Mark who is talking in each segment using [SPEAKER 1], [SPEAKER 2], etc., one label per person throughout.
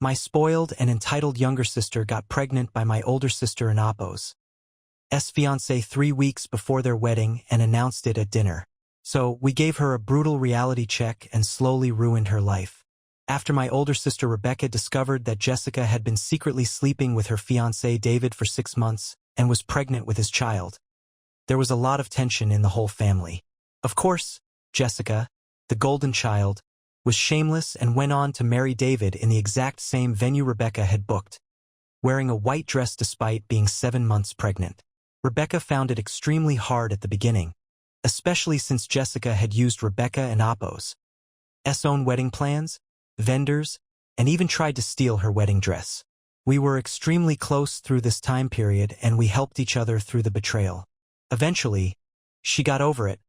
[SPEAKER 1] My spoiled and entitled younger sister got pregnant by my older sister and Apo's fiancé 3 weeks before their wedding and announced it at dinner. So, we gave her a brutal reality check and slowly ruined her life. After my older sister Rebecca discovered that Jessica had been secretly sleeping with her fiancé David for 6 months and was pregnant with his child, there was a lot of tension in the whole family. Of course, Jessica, the golden child, was shameless and went on to marry David in the exact same venue Rebecca had booked, wearing a white dress despite being 7 months pregnant. Rebecca found it extremely hard at the beginning, especially since Jessica had used Rebecca and Apo's own wedding plans, vendors, and even tried to steal her wedding dress. We were extremely close through this time period and we helped each other through the betrayal. Eventually, she got over it,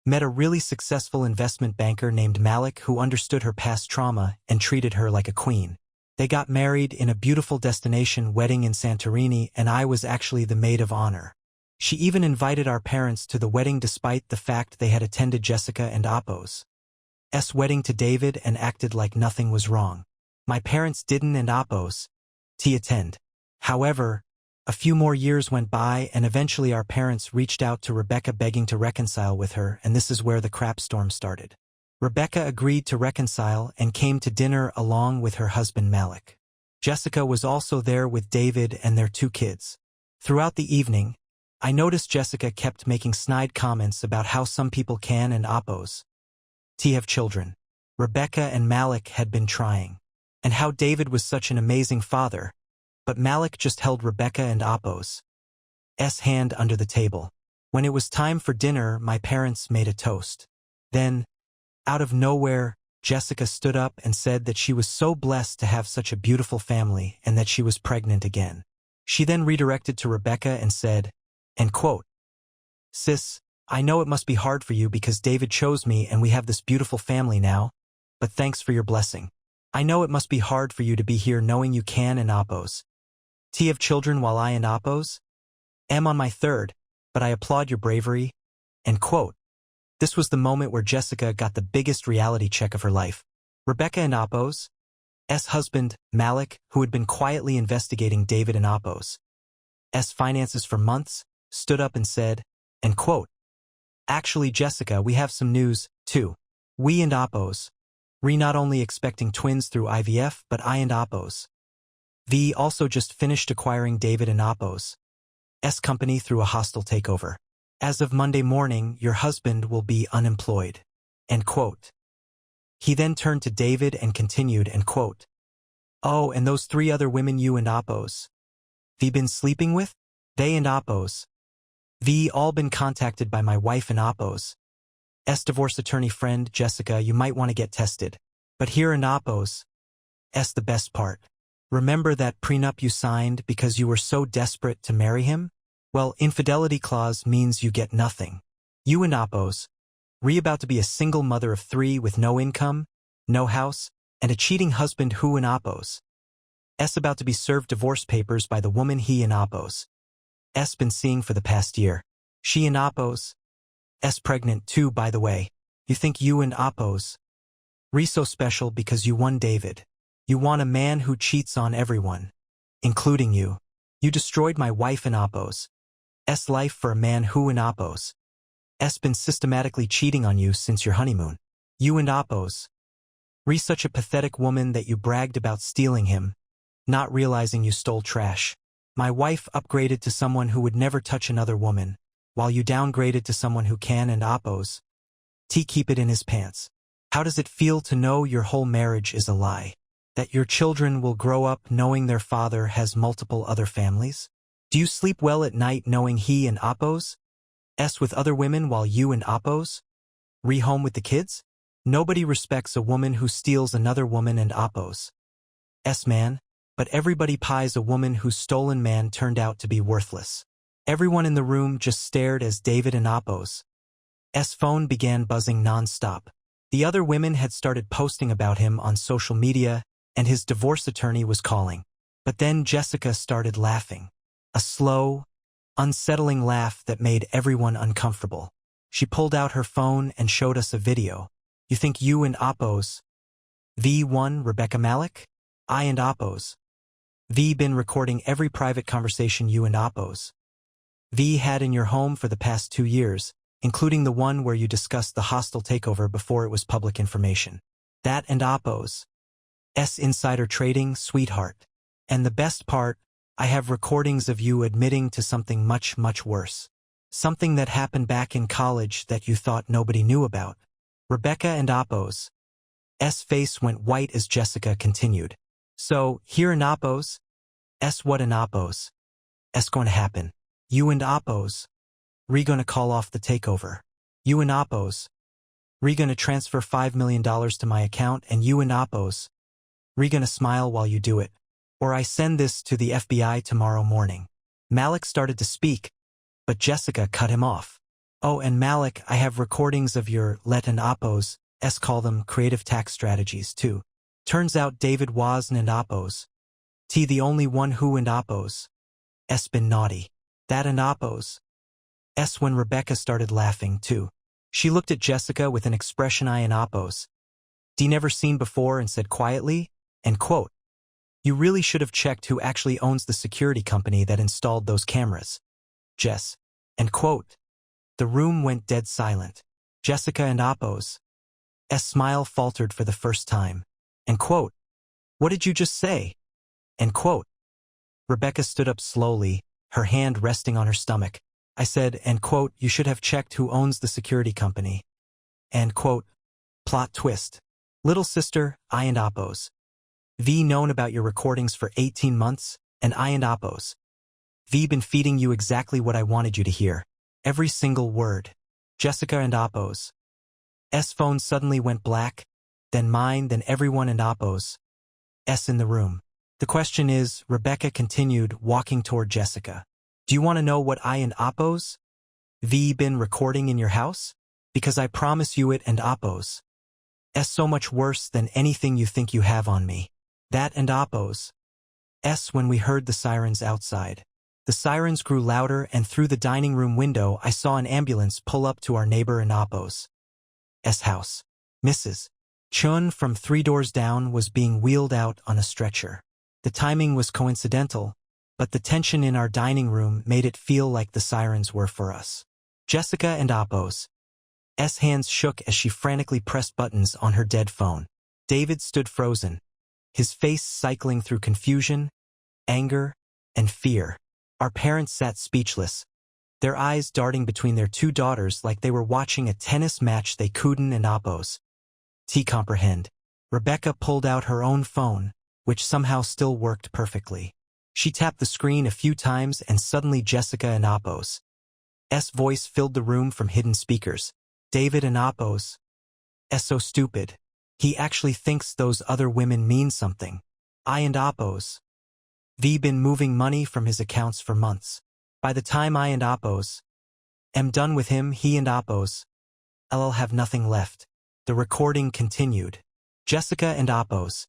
[SPEAKER 1] met a really successful investment banker named Malik who understood her past trauma and treated her like a queen. They got married in a beautiful destination wedding in Santorini and I was actually the maid of honor. She even invited our parents to the wedding despite the fact they had attended Jessica and Apo's wedding to David and acted like nothing was wrong. My parents didn't and Apo's attend. However, a few more years went by and eventually our parents reached out to Rebecca begging to reconcile with her, and this is where the crap storm started. Rebecca agreed to reconcile and came to dinner along with her husband Malik. Jessica was also there with David and their 2 kids. Throughout the evening, I noticed Jessica kept making snide comments about how some people can and Apo's have children. Rebecca and Malik had been trying, and how David was such an amazing father, but Malik just held Rebecca and Apo's hand under the table. When it was time for dinner, my parents made a toast. Then, out of nowhere, Jessica stood up and said that she was so blessed to have such a beautiful family and that she was pregnant again. She then redirected to Rebecca and said, and quote, "Sis, I know it must be hard for you because David chose me and we have this beautiful family now, but thanks for your blessing. I know it must be hard for you to be here knowing you can and Apo's have children while I and Apo's am on my 3rd, but I applaud your bravery." End quote. This was the moment where Jessica got the biggest reality check of her life. Rebecca and Apo's husband, Malik, who had been quietly investigating David and Apo's finances for months, stood up and said, end quote, "Actually, Jessica, we have some news, too. We and Apo's not only expecting twins through IVF, but I and Apo's also just finished acquiring David and Apo's company through a hostile takeover. As of Monday morning, your husband will be unemployed." End quote. He then turned to David and continued, end quote, "Oh, and those 3 other women you and Apo's been sleeping with? They and Apo's all been contacted by my wife and Apo's divorce attorney friend, Jessica. You might want to get tested. But here in Apo's the best part. Remember that prenup you signed because you were so desperate to marry him? Well, infidelity clause means you get nothing. You and Apo's about to be a single mother of 3 with no income, no house, and a cheating husband who and Apo's about to be served divorce papers by the woman he and Apo's been seeing for the past year. She and Apo's pregnant too, by the way. You think you and Apo's so special because you won David. You want a man who cheats on everyone, including you. You destroyed my wife and Apo's life for a man who and Apo's been systematically cheating on you since your honeymoon. You and Apo's such a pathetic woman that you bragged about stealing him, not realizing you stole trash. My wife upgraded to someone who would never touch another woman, while you downgraded to someone who can and Apo's keep it in his pants. How does it feel to know your whole marriage is a lie? That your children will grow up knowing their father has multiple other families? Do you sleep well at night knowing he and Apo's with other women while you and Apo's home with the kids? Nobody respects a woman who steals another woman and Apo's man, but everybody pies a woman whose stolen man turned out to be worthless. Everyone in the room just stared as David and Apo's phone began buzzing non-stop. The other women had started posting about him on social media, and his divorce attorney was calling. But then Jessica started laughing. A slow, unsettling laugh that made everyone uncomfortable. She pulled out her phone and showed us a video. You think you and Apo's won Rebecca Malik? I and Oppos. V been recording every private conversation you and Oppos. V had in your home for the past 2 years, including the one where you discussed the hostile takeover before it was public information. That and Oppos. S insider trading, sweetheart. And the best part, I have recordings of you admitting to something much, much worse. Something that happened back in college that you thought nobody knew about. Rebecca and Oppos. S face went white as Jessica continued. So, here in Oppos? S what in Oppos? S going to happen. You and Oppos. Re gonna call off the takeover. You and Oppos. Re gonna transfer $5 million to my account and you and Oppos. Re gonna smile while you do it. Or I send this to the FBI tomorrow morning. Malik started to speak, but Jessica cut him off. Oh, and Malik, I have recordings of your let and Oppos, S call them creative tax strategies too. Turns out David wasn't and Oppos. T the only one who and Oppos. S been naughty. That and Oppos. S when Rebecca started laughing too. She looked at Jessica with an expression I and Oppos. D never seen before and said quietly, and quote, you really should have checked who actually owns the security company that installed those cameras. Jess. And quote. The room went dead silent. Jessica and Oppos. S smile faltered for the first time. And quote. What did you just say? And quote. Rebecca stood up slowly, her hand resting on her stomach. I said, and quote, you should have checked who owns the security company. And quote. Plot twist. Little sister, I and Oppos. V known about your recordings for 18 months, and I and Oppos. V been feeding you exactly what I wanted you to hear. Every single word. Jessica and Oppos. S phone suddenly went black, then mine, then everyone and Oppos. S in the room. The question is, Rebecca continued, walking toward Jessica. Do you want to know what I and Oppos? V been recording in your house? Because I promise you it and Oppos. S so much worse than anything you think you have on me. That and Oppos. S when we heard the sirens outside. The sirens grew louder and through the dining room window I saw an ambulance pull up to our neighbor and Oppos. S house. Mrs. Chun from 3 doors down was being wheeled out on a stretcher. The timing was coincidental, but the tension in our dining room made it feel like the sirens were for us. Jessica and Oppos. S hands shook as she frantically pressed buttons on her dead phone. David stood frozen, his face cycling through confusion, anger, and fear. Our parents sat speechless, their eyes darting between their 2 daughters like they were watching a tennis match they couldn't and Oppos. T comprehend. Rebecca pulled out her own phone, which somehow still worked perfectly. She tapped the screen a few times and suddenly Jessica and Oppos. S voice filled the room from hidden speakers. David and Oppos. S so stupid. He actually thinks those other women mean something. I and Oppos. V been moving money from his accounts for months. By the time I and Oppos am done with him, he and Oppos I'll have nothing left. The recording continued. Jessica and Oppos.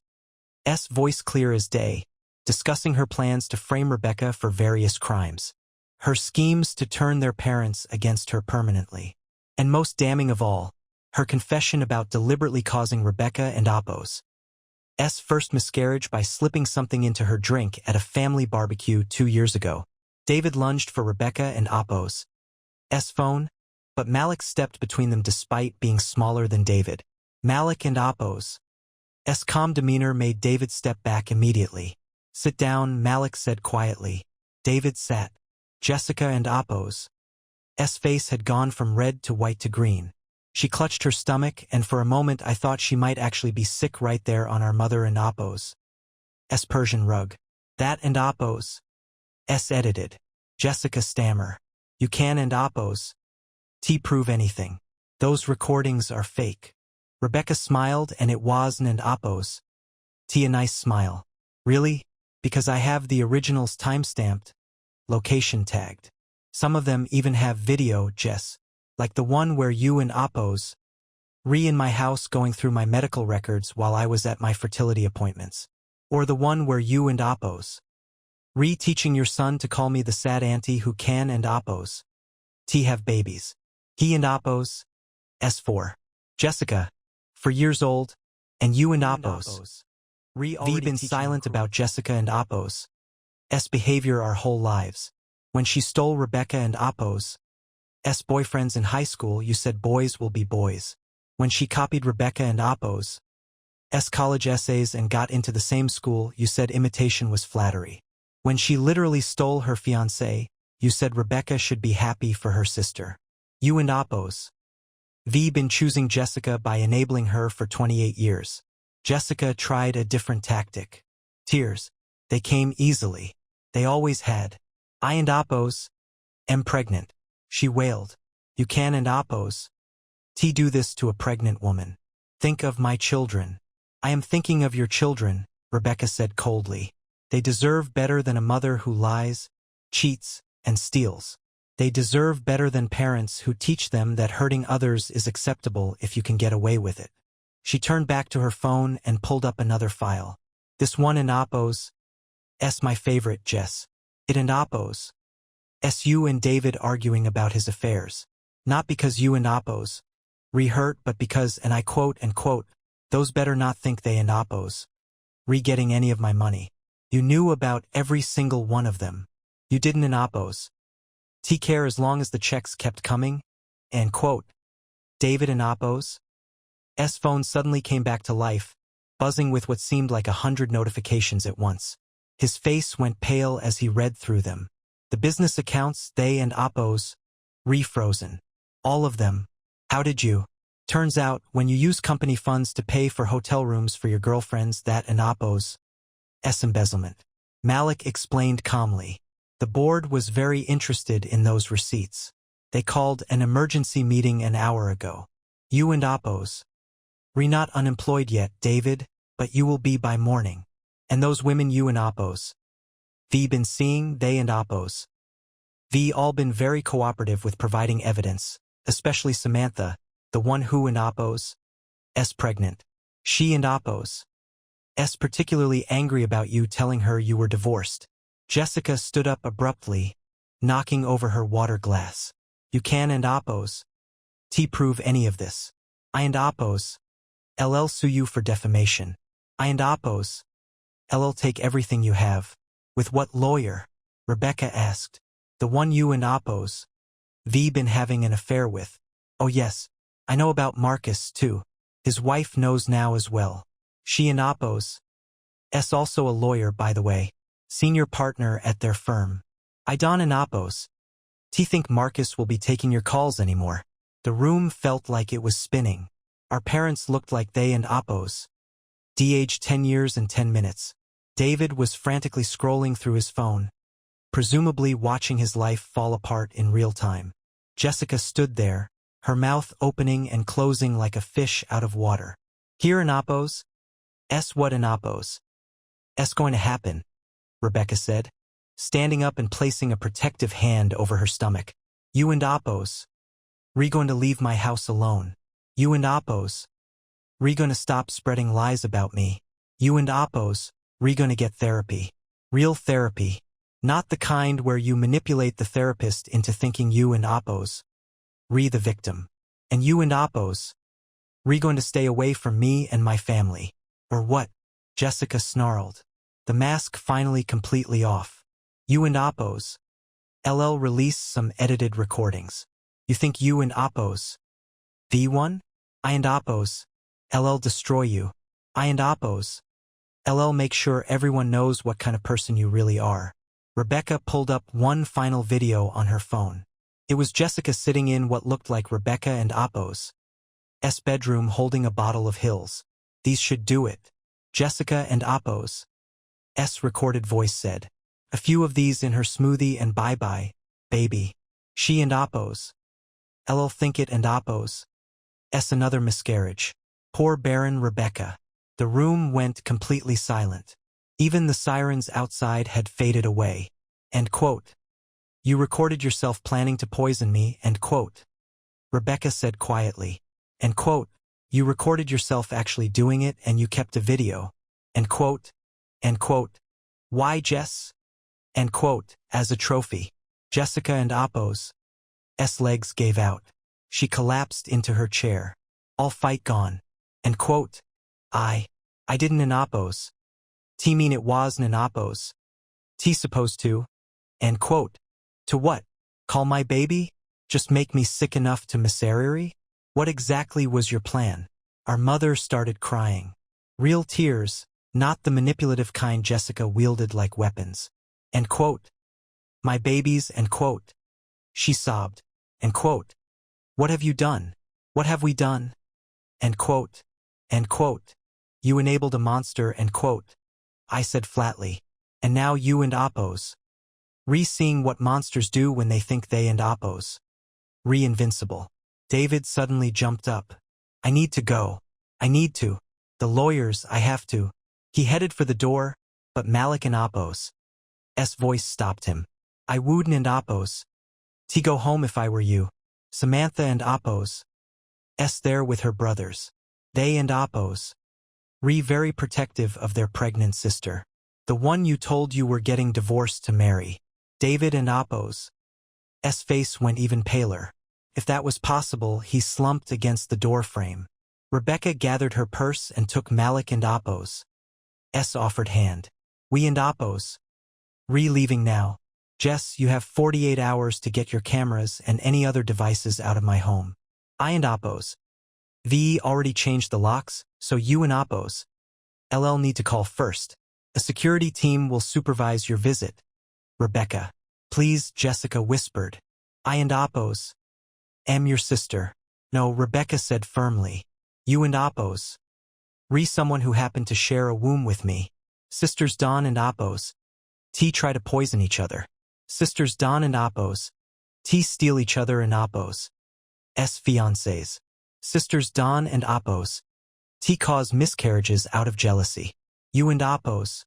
[SPEAKER 1] S voice clear as day, discussing her plans to frame Rebecca for various crimes. Her schemes to turn their parents against her permanently. And most damning of all, her confession about deliberately causing Rebecca and Oppos S first miscarriage by slipping something into her drink at a family barbecue 2 years ago. David lunged for Rebecca and Oppos S phone, but Malik stepped between them despite being smaller than David. Malik and Oppos S calm demeanor made David step back immediately. Sit down, Malik said quietly. David sat. Jessica and Oppos S face had gone from red to white to green. She clutched her stomach, and for a moment I thought she might actually be sick right there on our mother and Oppos S Persian rug. That and Oppos S edited. Jessica stammer. You can and Oppos T prove anything. Those recordings are fake. Rebecca smiled, and it wasn't and Oppos T a nice smile. Really? Because I have the originals timestamped, location tagged. Some of them even have video, Jess. Like the one where you and Oppos in my house going through my medical records while I was at my fertility appointments. Or the one where you and Oppos teaching your son to call me the sad auntie who can and Oppos T have babies. He and Oppos S4. Jessica, for years old, and you and Oppos We've been silent about Jessica and Apos' behavior our whole lives. When she stole Rebecca and Apos' boyfriends in high school, you said boys will be boys. When she copied Rebecca and Apos' college essays and got into the same school, you said imitation was flattery. When she literally stole her fiancé, you said Rebecca should be happy for her sister. You and Apos' been choosing Jessica by enabling her for 28 years. Jessica tried a different tactic. Tears. They came easily. They always had. I and Apos' am pregnant. She wailed. You can and Apos' do this to a pregnant woman. Think of my children. I am thinking of your children, Rebecca said coldly. They deserve better than a mother who lies, cheats, and steals. They deserve better than parents who teach them that hurting others is acceptable if you can get away with it. She turned back to her phone and pulled up another file. This one in Apos' my favorite, Jess. It and Apos' you and David arguing about his affairs. Not because you and Apos' hurt, but because, and I quote and quote, those better not think they and Apos' getting any of my money. You knew about every single one of them. You didn't and Apos' care as long as the checks kept coming, and quote. David and Apos' phone suddenly came back to life, buzzing with what seemed like 100 notifications at once. His face went pale as he read through them. The business accounts, they and Apos' frozen. All of them. How did you? Turns out, when you use company funds to pay for hotel rooms for your girlfriends, that and Apos' embezzlement. Malik explained calmly. The board was very interested in those receipts. They called an emergency meeting an hour ago. You and Apos' not unemployed yet, David, but you will be by morning. And those women you and Apos' been seeing, they and Apos' all been very cooperative with providing evidence, especially Samantha, the one who and Apos' pregnant. She and Apos' particularly angry about you telling her you were divorced. Jessica stood up abruptly, knocking over her water glass. You can and Apos' prove any of this. I and Apos' LL sue you for defamation. I and Apos' LL take everything you have. With what lawyer? Rebecca asked. The one you and Apos' been having an affair with. Oh yes, I know about Marcus too. His wife knows now as well. She and Apos' also a lawyer, by the way. Senior partner at their firm. I Don and Apos' think Marcus will be taking your calls anymore. The room felt like it was spinning. Our parents looked like they and Apos' aged 10 years and 10 minutes. David was frantically scrolling through his phone, presumably watching his life fall apart in real time. Jessica stood there, her mouth opening and closing like a fish out of water. Here in Apos' what in Apos' going to happen? Rebecca said, standing up and placing a protective hand over her stomach. You and Apos' going to leave my house alone. You and Apos' going to stop spreading lies about me. You and Apos' going to get therapy. Real therapy. Not the kind where you manipulate the therapist into thinking you and Apos' the victim. And you and Apos' going to stay away from me and my family. Or what? Jessica snarled. The mask finally completely off. You and Apos' LL released some edited recordings. You think you and Apos' one? I and Apos' LL destroy you. I and Apos' LL make sure everyone knows what kind of person you really are. Rebecca pulled up one final video on her phone. It was Jessica sitting in what looked like Rebecca and Apos' bedroom holding a bottle of Hills. These should do it. Jessica and Apos' recorded voice said. A few of these in her smoothie and bye-bye, baby. She and Apos' LL think it and Apos' another miscarriage. Poor barren Rebecca. The room went completely silent. Even the sirens outside had faded away. End quote. You recorded yourself planning to poison me, end quote. Rebecca said quietly. End quote. You recorded yourself actually doing it and you kept a video. End quote. End quote. Why, Jess? End quote. As a trophy. Jessica and Apos' legs gave out. She collapsed into her chair. All fight gone. End quote. I didn't and Apos' T mean it was an Appos. T supposed to. And quote. To what? Call my baby? Just make me sick enough to miserere? What exactly was your plan? Our mother started crying. Real tears, not the manipulative kind Jessica wielded like weapons. And quote. My babies, and quote. She sobbed. And quote. What have you done? What have we done? And quote. And quote. You enabled a monster, and quote. I said flatly. And now you and Appos. Seeing what monsters do when they think they and Appos. Invincible. David suddenly jumped up. I need to go. I need to. The lawyers, I have to. He headed for the door, but Malik and Appos' voice stopped him. I wouldn't and Appos. T go home if I were you. Samantha and Appos' there with her brothers. They and Appos. Very protective of their pregnant sister. The one you told you were getting divorced to marry. David and Appos' face went even paler. If that was possible, he slumped against the door frame. Rebecca gathered her purse and took Malik and Appos' offered hand. We and Appos. Leaving now. Jess, you have 48 hours to get your cameras and any other devices out of my home. I and Appos. Already changed the locks, so you and Appos. Need to call first. A security team will supervise your visit. Rebecca. Please, Jessica whispered. I and Appos. Am your sister. No, Rebecca said firmly. You and Appos. Someone who happened to share a womb with me. Sisters Dawn and Appos. T try to poison each other. Sisters Dawn and Appos. T steal each other and Appos' fiancés. Sisters Dawn and Appos. T cause miscarriages out of jealousy. You and Appos.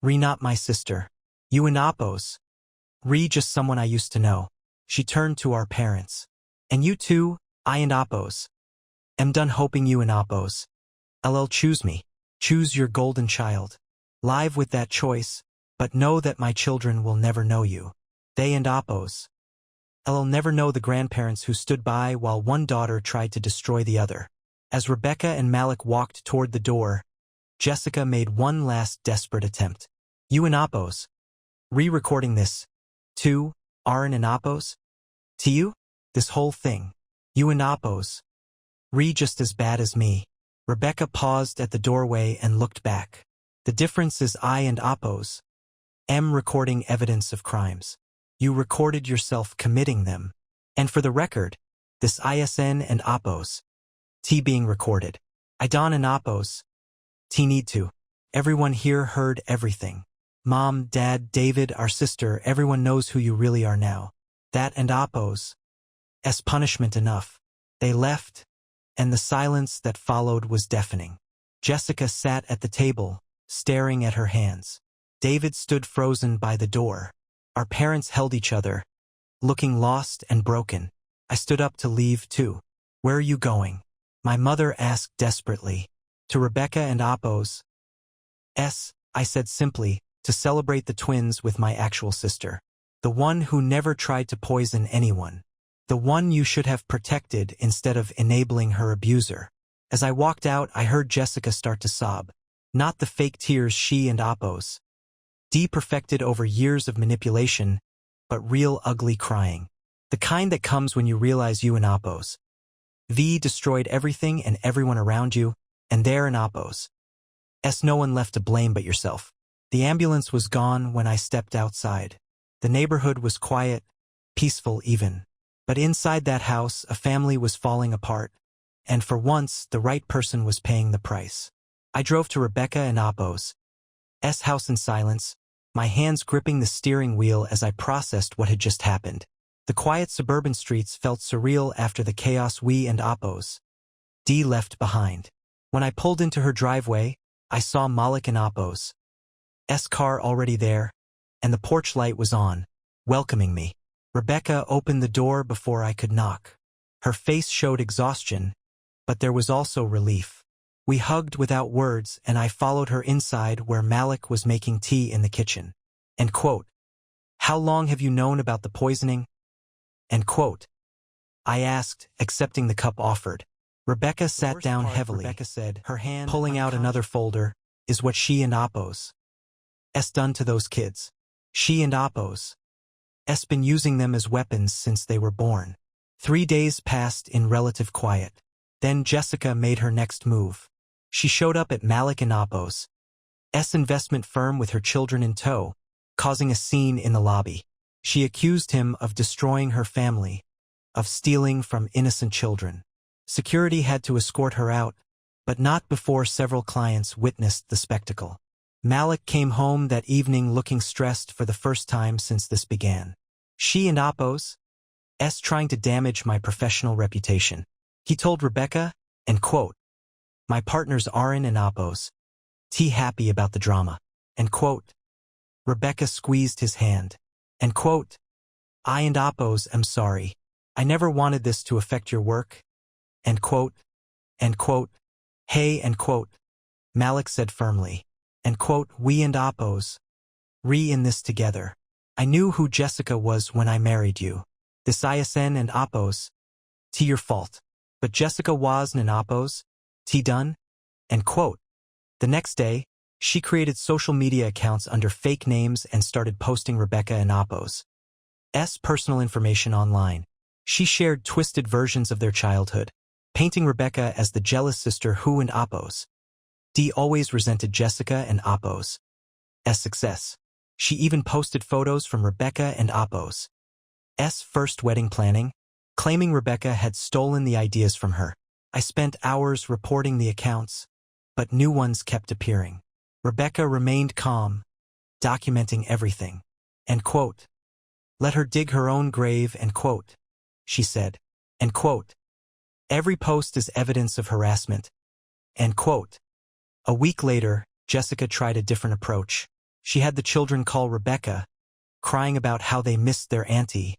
[SPEAKER 1] Not my sister. You and Appos. Just someone I used to know. She turned to our parents. And you too, I and Appos. Am done hoping you and Appos. Choose me. Choose your golden child. Live with that choice, but know that my children will never know you. They and Appos. Never know the grandparents who stood by while one daughter tried to destroy the other. As Rebecca and Malik walked toward the door, Jessica made one last desperate attempt. You and Appos. Recording this. 2. Aaron and Appos. To you? This whole thing. You and Appos. Just as bad as me. Rebecca paused at the doorway and looked back. The difference is I and Appos. Recording evidence of crimes. You recorded yourself committing them. And for the record, this ISN and Appos. T being recorded. I Don and Appos. T need to. Everyone here heard everything. Mom, Dad, David, our sister, everyone knows who you really are now. That and Appos. Punishment enough. They left, and the silence that followed was deafening. Jessica sat at the table, staring at her hands. David stood frozen by the door. Our parents held each other, looking lost and broken. I stood up to leave too. Where are you going? My mother asked desperately. To Rebecca and Appos. I said simply, to celebrate the twins with my actual sister. The one who never tried to poison anyone. The one you should have protected instead of enabling her abuser. As I walked out, I heard Jessica start to sob. Not the fake tears she and Appos perfected over years of manipulation, but real ugly crying. The kind that comes when you realize you and Appos destroyed everything and everyone around you, and there in Appos. No one left to blame but yourself. The ambulance was gone when I stepped outside. The neighborhood was quiet, peaceful even. But inside that house, a family was falling apart, and for once, the right person was paying the price. I drove to Rebecca and Appos' house in silence, my hands gripping the steering wheel as I processed what had just happened. The quiet suburban streets felt surreal after the chaos we and Appos left behind. When I pulled into her driveway, I saw Malik and Appos' car already there, and the porch light was on, welcoming me. Rebecca opened the door before I could knock. Her face showed exhaustion, but there was also relief. We hugged without words, and I followed her inside where Malik was making tea in the kitchen. End quote. How long have you known about the poisoning? End quote. I asked, accepting the cup offered. Rebecca sat down heavily, Rebecca said, her hand pulling out another folder. is what she and Apos S done to those kids. She and Apos S been using them as weapons since they were born. 3 days passed in relative quiet. Then Jessica made her next move. She showed up at Malik and Apos S investment firm with her children in tow, causing a scene in the lobby. She accused him of destroying her family, of stealing from innocent children. Security had to escort her out, but not before several clients witnessed the spectacle. Malik came home that evening looking stressed for the first time since this began. She and Apos S trying to damage my professional reputation. He told Rebecca, and quote, my partners Aaron and Apos T happy about the drama, end quote. Rebecca squeezed his hand, end quote. I and Apos am sorry. I never wanted this to affect your work, end quote. End quote. Hey, end quote. Malik said firmly, end quote. We and Apos in this together. I knew who Jessica was when I married you. This ISN and Apos T your fault. But Jessica wasn't and Apos T done, end quote. The next day, she created social media accounts under fake names and started posting Rebecca and Apos S personal information online. She shared twisted versions of their childhood, painting Rebecca as the jealous sister who and Apos D always resented Jessica and Apos S success. She even posted photos from Rebecca and Apos S first wedding planning, claiming Rebecca had stolen the ideas from her. I spent hours reporting the accounts, but new ones kept appearing. Rebecca remained calm, documenting everything, end quote. Let her dig her own grave, end quote, she said, end quote. Every post is evidence of harassment, end quote. A week later, Jessica tried a different approach. She had the children call Rebecca, crying about how they missed their auntie,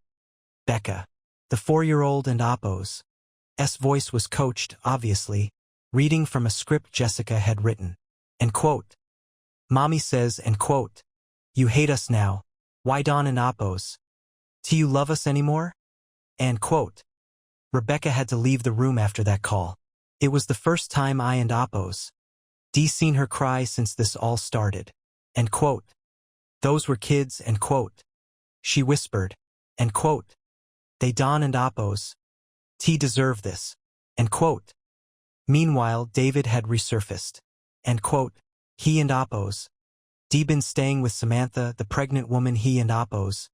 [SPEAKER 1] Becca. The 4-year-old and Apos S voice was coached, obviously, reading from a script Jessica had written, end quote. Mommy says, end quote, you hate us now. Why Don and Apos? Do you love us anymore? End quote. Rebecca had to leave the room after that call. It was the first time I and Apos D seen her cry since this all started, end quote. Those were kids, end quote. She whispered, end quote. They Don and Apos T deserve this, end quote. Meanwhile, David had resurfaced, end quote. He and Apos D been staying with Samantha, the pregnant woman he and Apos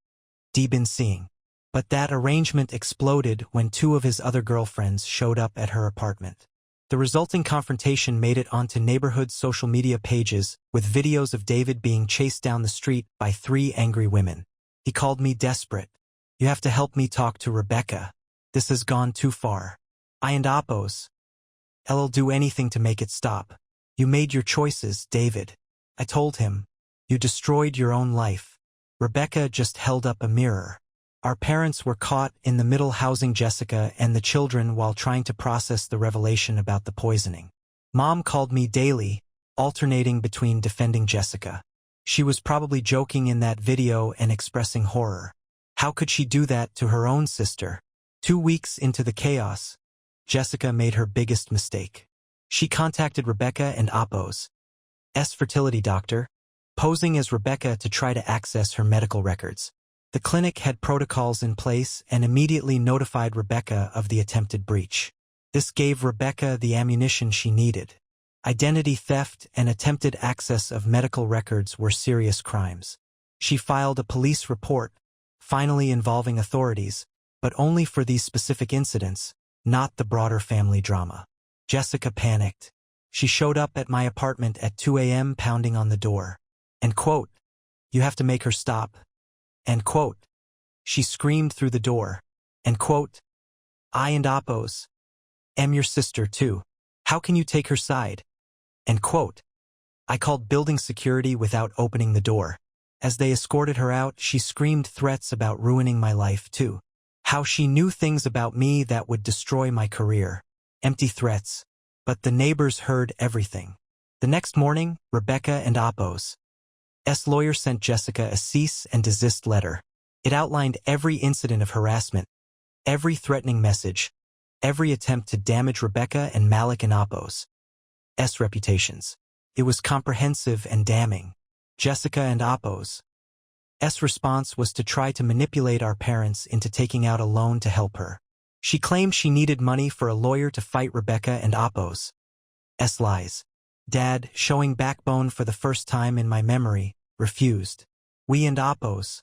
[SPEAKER 1] D been seeing. But that arrangement exploded when 2 of his other girlfriends showed up at her apartment. The resulting confrontation made it onto neighborhood social media pages with videos of David being chased down the street by 3 angry women. He called me desperate. You have to help me talk to Rebecca. This has gone too far. I and Apos I'll do anything to make it stop. You made your choices, David. I told him. You destroyed your own life. Rebecca just held up a mirror. Our parents were caught in the middle housing Jessica and the children while trying to process the revelation about the poisoning. Mom called me daily, alternating between defending Jessica. She was probably joking in that video and expressing horror. How could she do that to her own sister? 2 weeks into the chaos, Jessica made her biggest mistake. She contacted Rebecca and Apos S fertility doctor, posing as Rebecca to try to access her medical records. The clinic had protocols in place and immediately notified Rebecca of the attempted breach. This gave Rebecca the ammunition she needed. Identity theft and attempted access of medical records were serious crimes. She filed a police report, finally involving authorities, but only for these specific incidents, not the broader family drama. Jessica panicked. She showed up at my apartment at 2 a.m. pounding on the door. End quote. You have to make her stop. End quote. She screamed through the door. End quote. I and Apos am your sister too. How can you take her side? End quote. I called building security without opening the door. As they escorted her out, she screamed threats about ruining my life too. How she knew things about me that would destroy my career. Empty threats. But the neighbors heard everything. The next morning, Rebecca and Apos S lawyer sent Jessica a cease and desist letter. It outlined every incident of harassment, every threatening message, every attempt to damage Rebecca and Malik and Apos S reputations. It was comprehensive and damning. Jessica and Apos. S. response was to try to manipulate our parents into taking out a loan to help her. She claimed she needed money for a lawyer to fight Rebecca and Apos. S. lies. Dad, showing backbone for the first time in my memory, refused. We and Apos.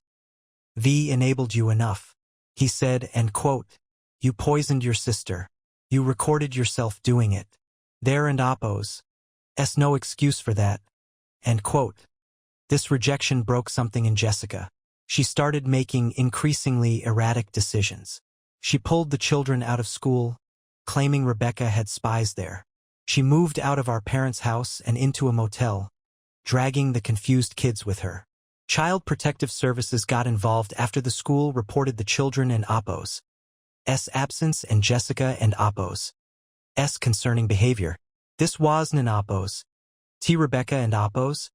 [SPEAKER 1] V enabled you enough. He said, and quote, you poisoned your sister. You recorded yourself doing it. There and Apos. S. no excuse for that. End quote. This rejection broke something in Jessica. She started making increasingly erratic decisions. She pulled the children out of school, claiming Rebecca had spies there. She moved out of our parents' house and into a motel, dragging the confused kids with her. Child Protective Services got involved after the school reported the children and Apos. S. absence and Jessica and Apos. S. concerning behavior. This wasn't an Apos. T. Rebecca and Apos.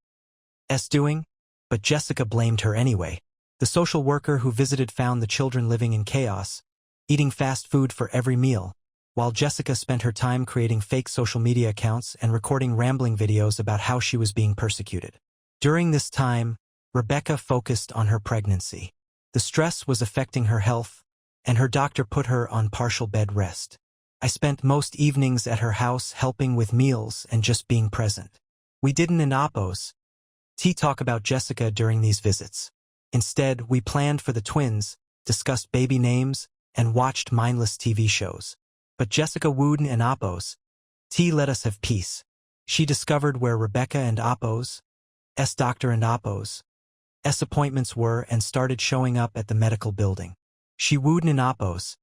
[SPEAKER 1] S. doing, but Jessica blamed her anyway. The social worker who visited found the children living in chaos, eating fast food for every meal, while Jessica spent her time creating fake social media accounts and recording rambling videos about how she was being persecuted. During this time, Rebecca focused on her pregnancy. The stress was affecting her health, and her doctor put her on partial bed rest. I spent most evenings at her house helping with meals and just being present. We didn't in Apos. Talk about Jessica during these visits. Instead, we planned for the twins, discussed baby names, and watched mindless TV shows. But Jessica wooed and Apos. Let us have peace. She discovered where Rebecca and Apos, S. doctor and Apos, S. appointments were and started showing up at the medical building. She wooed and Apos.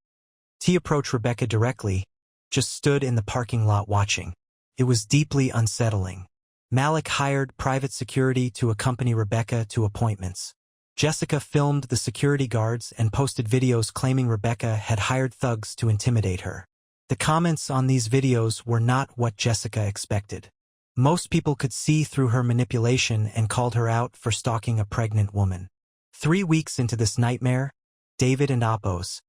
[SPEAKER 1] Approached Rebecca directly, just stood in the parking lot watching. It was deeply unsettling. Malik hired private security to accompany Rebecca to appointments. Jessica filmed the security guards and posted videos claiming Rebecca had hired thugs to intimidate her. The comments on these videos were not what Jessica expected. Most people could see through her manipulation and called her out for stalking a pregnant woman. 3 weeks into this nightmare, David and Apos'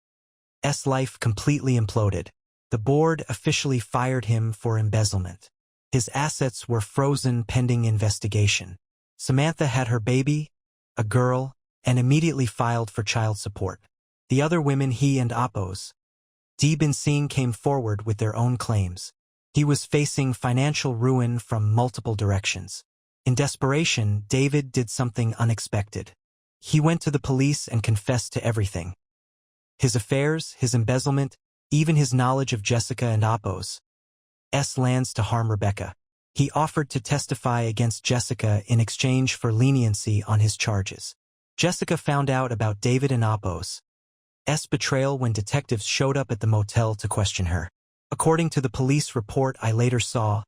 [SPEAKER 1] life completely imploded. The board officially fired him for embezzlement. His assets were frozen pending investigation. Samantha had her baby, a girl, and immediately filed for child support. The other women he and Apos' been seeing came forward with their own claims. He was facing financial ruin from multiple directions. In desperation, David did something unexpected. He went to the police and confessed to everything. His affairs, his embezzlement, even his knowledge of Jessica and Apos' plans to harm Rebecca. He offered to testify against Jessica in exchange for leniency on his charges. Jessica found out about David and Apos' betrayal when detectives showed up at the motel to question her. According to the police report I later saw,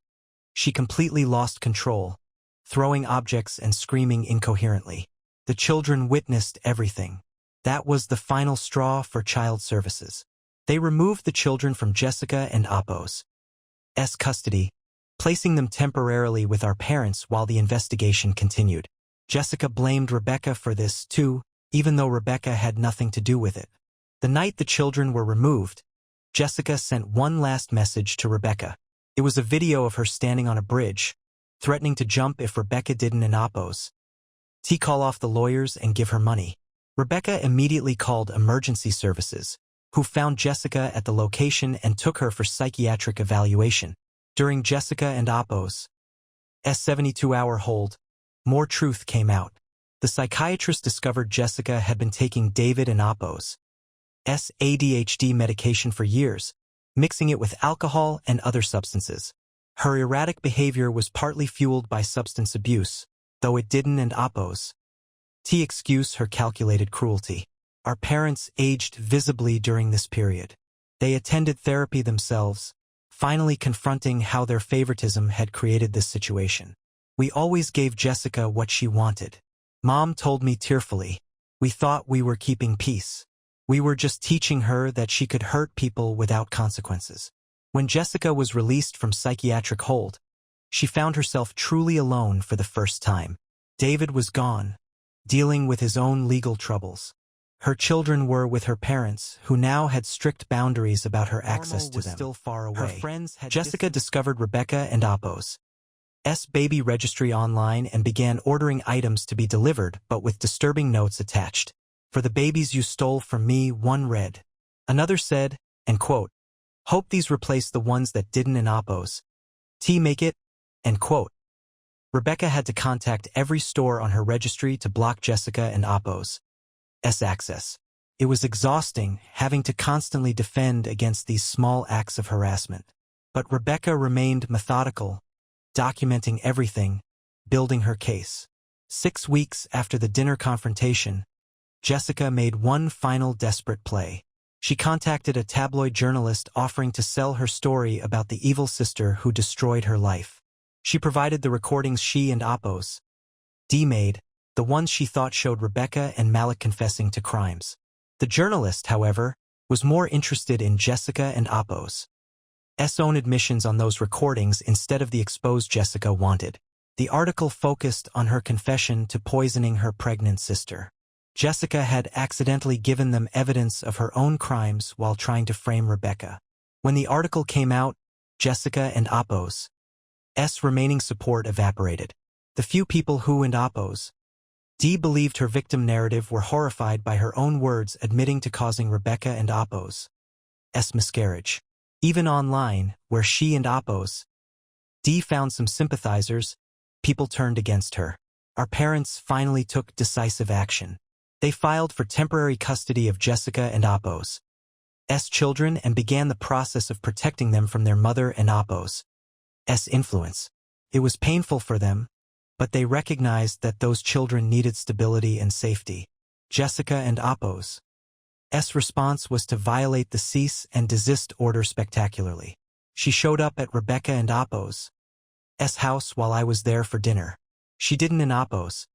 [SPEAKER 1] she completely lost control, throwing objects and screaming incoherently. The children witnessed everything. That was the final straw for child services. They removed the children from Jessica and Apos' custody, placing them temporarily with our parents while the investigation continued. Jessica blamed Rebecca for this, too, even though Rebecca had nothing to do with it. The night the children were removed, Jessica sent one last message to Rebecca. It was a video of her standing on a bridge, threatening to jump if Rebecca didn't and Apos' call off the lawyers and give her money. Rebecca immediately called emergency services, who found Jessica at the location and took her for psychiatric evaluation. During Jessica and Apos' 72-hour hold, more truth came out. The psychiatrist discovered Jessica had been taking David and Apos' ADHD medication for years, mixing it with alcohol and other substances. Her erratic behavior was partly fueled by substance abuse, though it didn't and Apos' excuse her calculated cruelty. Our parents aged visibly during this period. They attended therapy themselves, finally confronting how their favoritism had created this situation. We always gave Jessica what she wanted. Mom told me tearfully, we thought we were keeping peace. We were just teaching her that she could hurt people without consequences. When Jessica was released from psychiatric hold, she found herself truly alone for the first time. David was gone, dealing with his own legal troubles. Her children were with her parents, who now had strict boundaries about her access to them. Still far away. Her friends had Jessica discovered Rebecca and Apos' baby registry online and began ordering items to be delivered but with disturbing notes attached. For the babies you stole from me, one read. Another said, and quote, hope these replace the ones that didn't in Oppos. Make it, end quote. Rebecca had to contact every store on her registry to block Jessica and Oppos' access. It was exhausting having to constantly defend against these small acts of harassment. But Rebecca remained methodical, documenting everything, building her case. 6 weeks after the dinner confrontation, Jessica made one final desperate play. She contacted a tabloid journalist offering to sell her story about the evil sister who destroyed her life. She provided the recordings she and Oppos' made, the ones she thought showed Rebecca and Malik confessing to crimes. The journalist, however, was more interested in Jessica and Oppos' own admissions on those recordings instead of the exposed Jessica wanted. The article focused on her confession to poisoning her pregnant sister. Jessica had accidentally given them evidence of her own crimes while trying to frame Rebecca. When the article came out, Jessica and Oppos' remaining support evaporated. The few people who and Oppos' believed her victim narrative were horrified by her own words admitting to causing Rebecca and Oppos' miscarriage. Even online, where she and Oppos' found some sympathizers, people turned against her. Our parents finally took decisive action. They filed for temporary custody of Jessica and Oppos' children and began the process of protecting them from their mother and Oppos' influence. It was painful for them, but they recognized that those children needed stability and safety. Jessica and Oppos' response was to violate the cease and desist order spectacularly. She showed up at Rebecca and Oppos' house while I was there for dinner. She didn't in Oppos'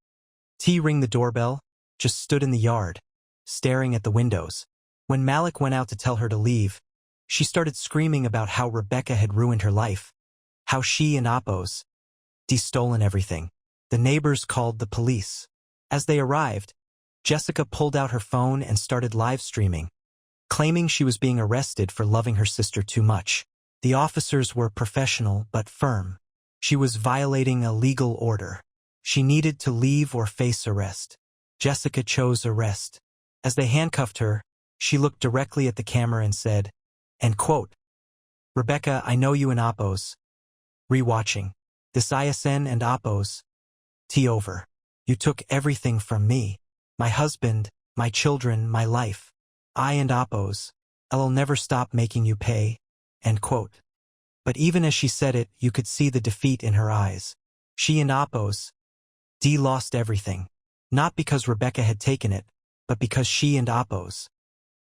[SPEAKER 1] ring the doorbell, just stood in the yard, staring at the windows. When Malik went out to tell her to leave, she started screaming about how Rebecca had ruined her life, how she and Oppos' stolen everything. The neighbors called the police. As they arrived, Jessica pulled out her phone and started live streaming, claiming she was being arrested for loving her sister too much. The officers were professional but firm. She was violating a legal order. She needed to leave or face arrest. Jessica chose arrest. As they handcuffed her, she looked directly at the camera and said, and quote, Rebecca, I know you and Oppos' rewatching. This ISN and Oppos' over. You took everything from me. My husband, my children, my life. I and Oppos' I'll never stop making you pay, end quote. But even as she said it, you could see the defeat in her eyes. She and Oppos' lost everything. Not because Rebecca had taken it, but because she and Oppos'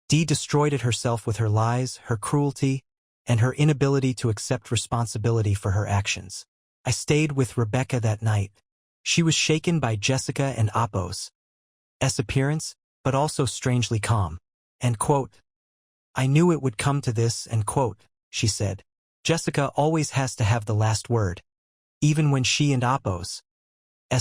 [SPEAKER 1] destroyed it herself with her lies, her cruelty, and her inability to accept responsibility for her actions. I stayed with Rebecca that night. She was shaken by Jessica and Oppos' appearance, but also strangely calm. End quote. I knew it would come to this, end quote, she said. Jessica always has to have the last word, even when she and Oppos'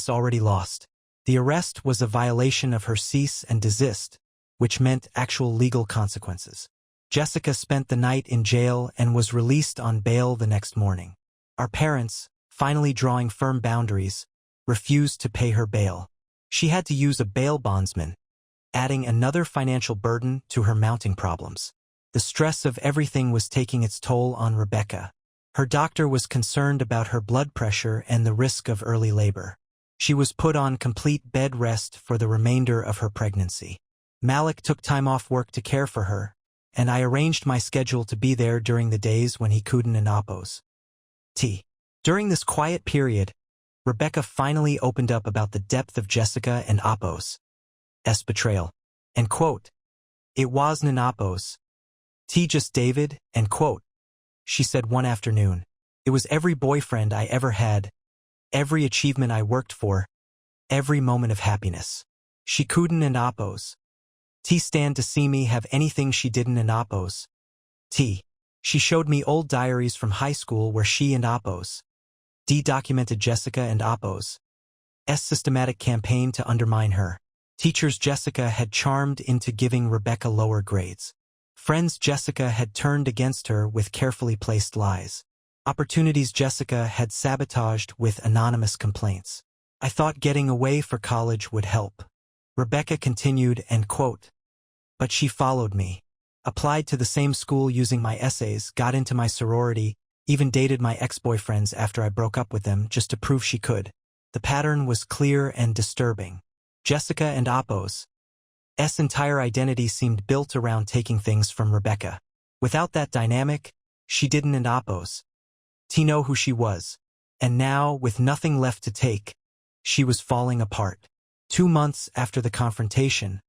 [SPEAKER 1] already lost. The arrest was a violation of her cease and desist, which meant actual legal consequences. Jessica spent the night in jail and was released on bail the next morning. Our parents, finally drawing firm boundaries, refused to pay her bail. She had to use a bail bondsman, adding another financial burden to her mounting problems. The stress of everything was taking its toll on Rebecca. Her doctor was concerned about her blood pressure and the risk of early labor. She was put on complete bed rest for the remainder of her pregnancy. Malik took time off work to care for her, and I arranged my schedule to be there during the days when he couldn't in Oppos'. During this quiet period, Rebecca finally opened up about the depth of Jessica and Oppos' betrayal. End quote. It wasn't an Oppos' just David, end quote. She said one afternoon. It was every boyfriend I ever had, every achievement I worked for, every moment of happiness. She couldn't and Oppos' stand to see me have anything she didn't in Oppos'. She showed me old diaries from high school where she and Oppos' documented Jessica and Oppos' systematic campaign to undermine her. Teachers Jessica had charmed into giving Rebecca lower grades. Friends Jessica had turned against her with carefully placed lies. Opportunities Jessica had sabotaged with anonymous complaints. I thought getting away for college would help. Rebecca continued, end quote. But she followed me. Applied to the same school using my essays, got into my sorority, even dated my ex-boyfriends after I broke up with them just to prove she could. The pattern was clear and disturbing. Jessica and Apos' entire identity seemed built around taking things from Rebecca. Without that dynamic, she didn't and Apos' know who she was. And now, with nothing left to take, she was falling apart. 2 months after the confrontation,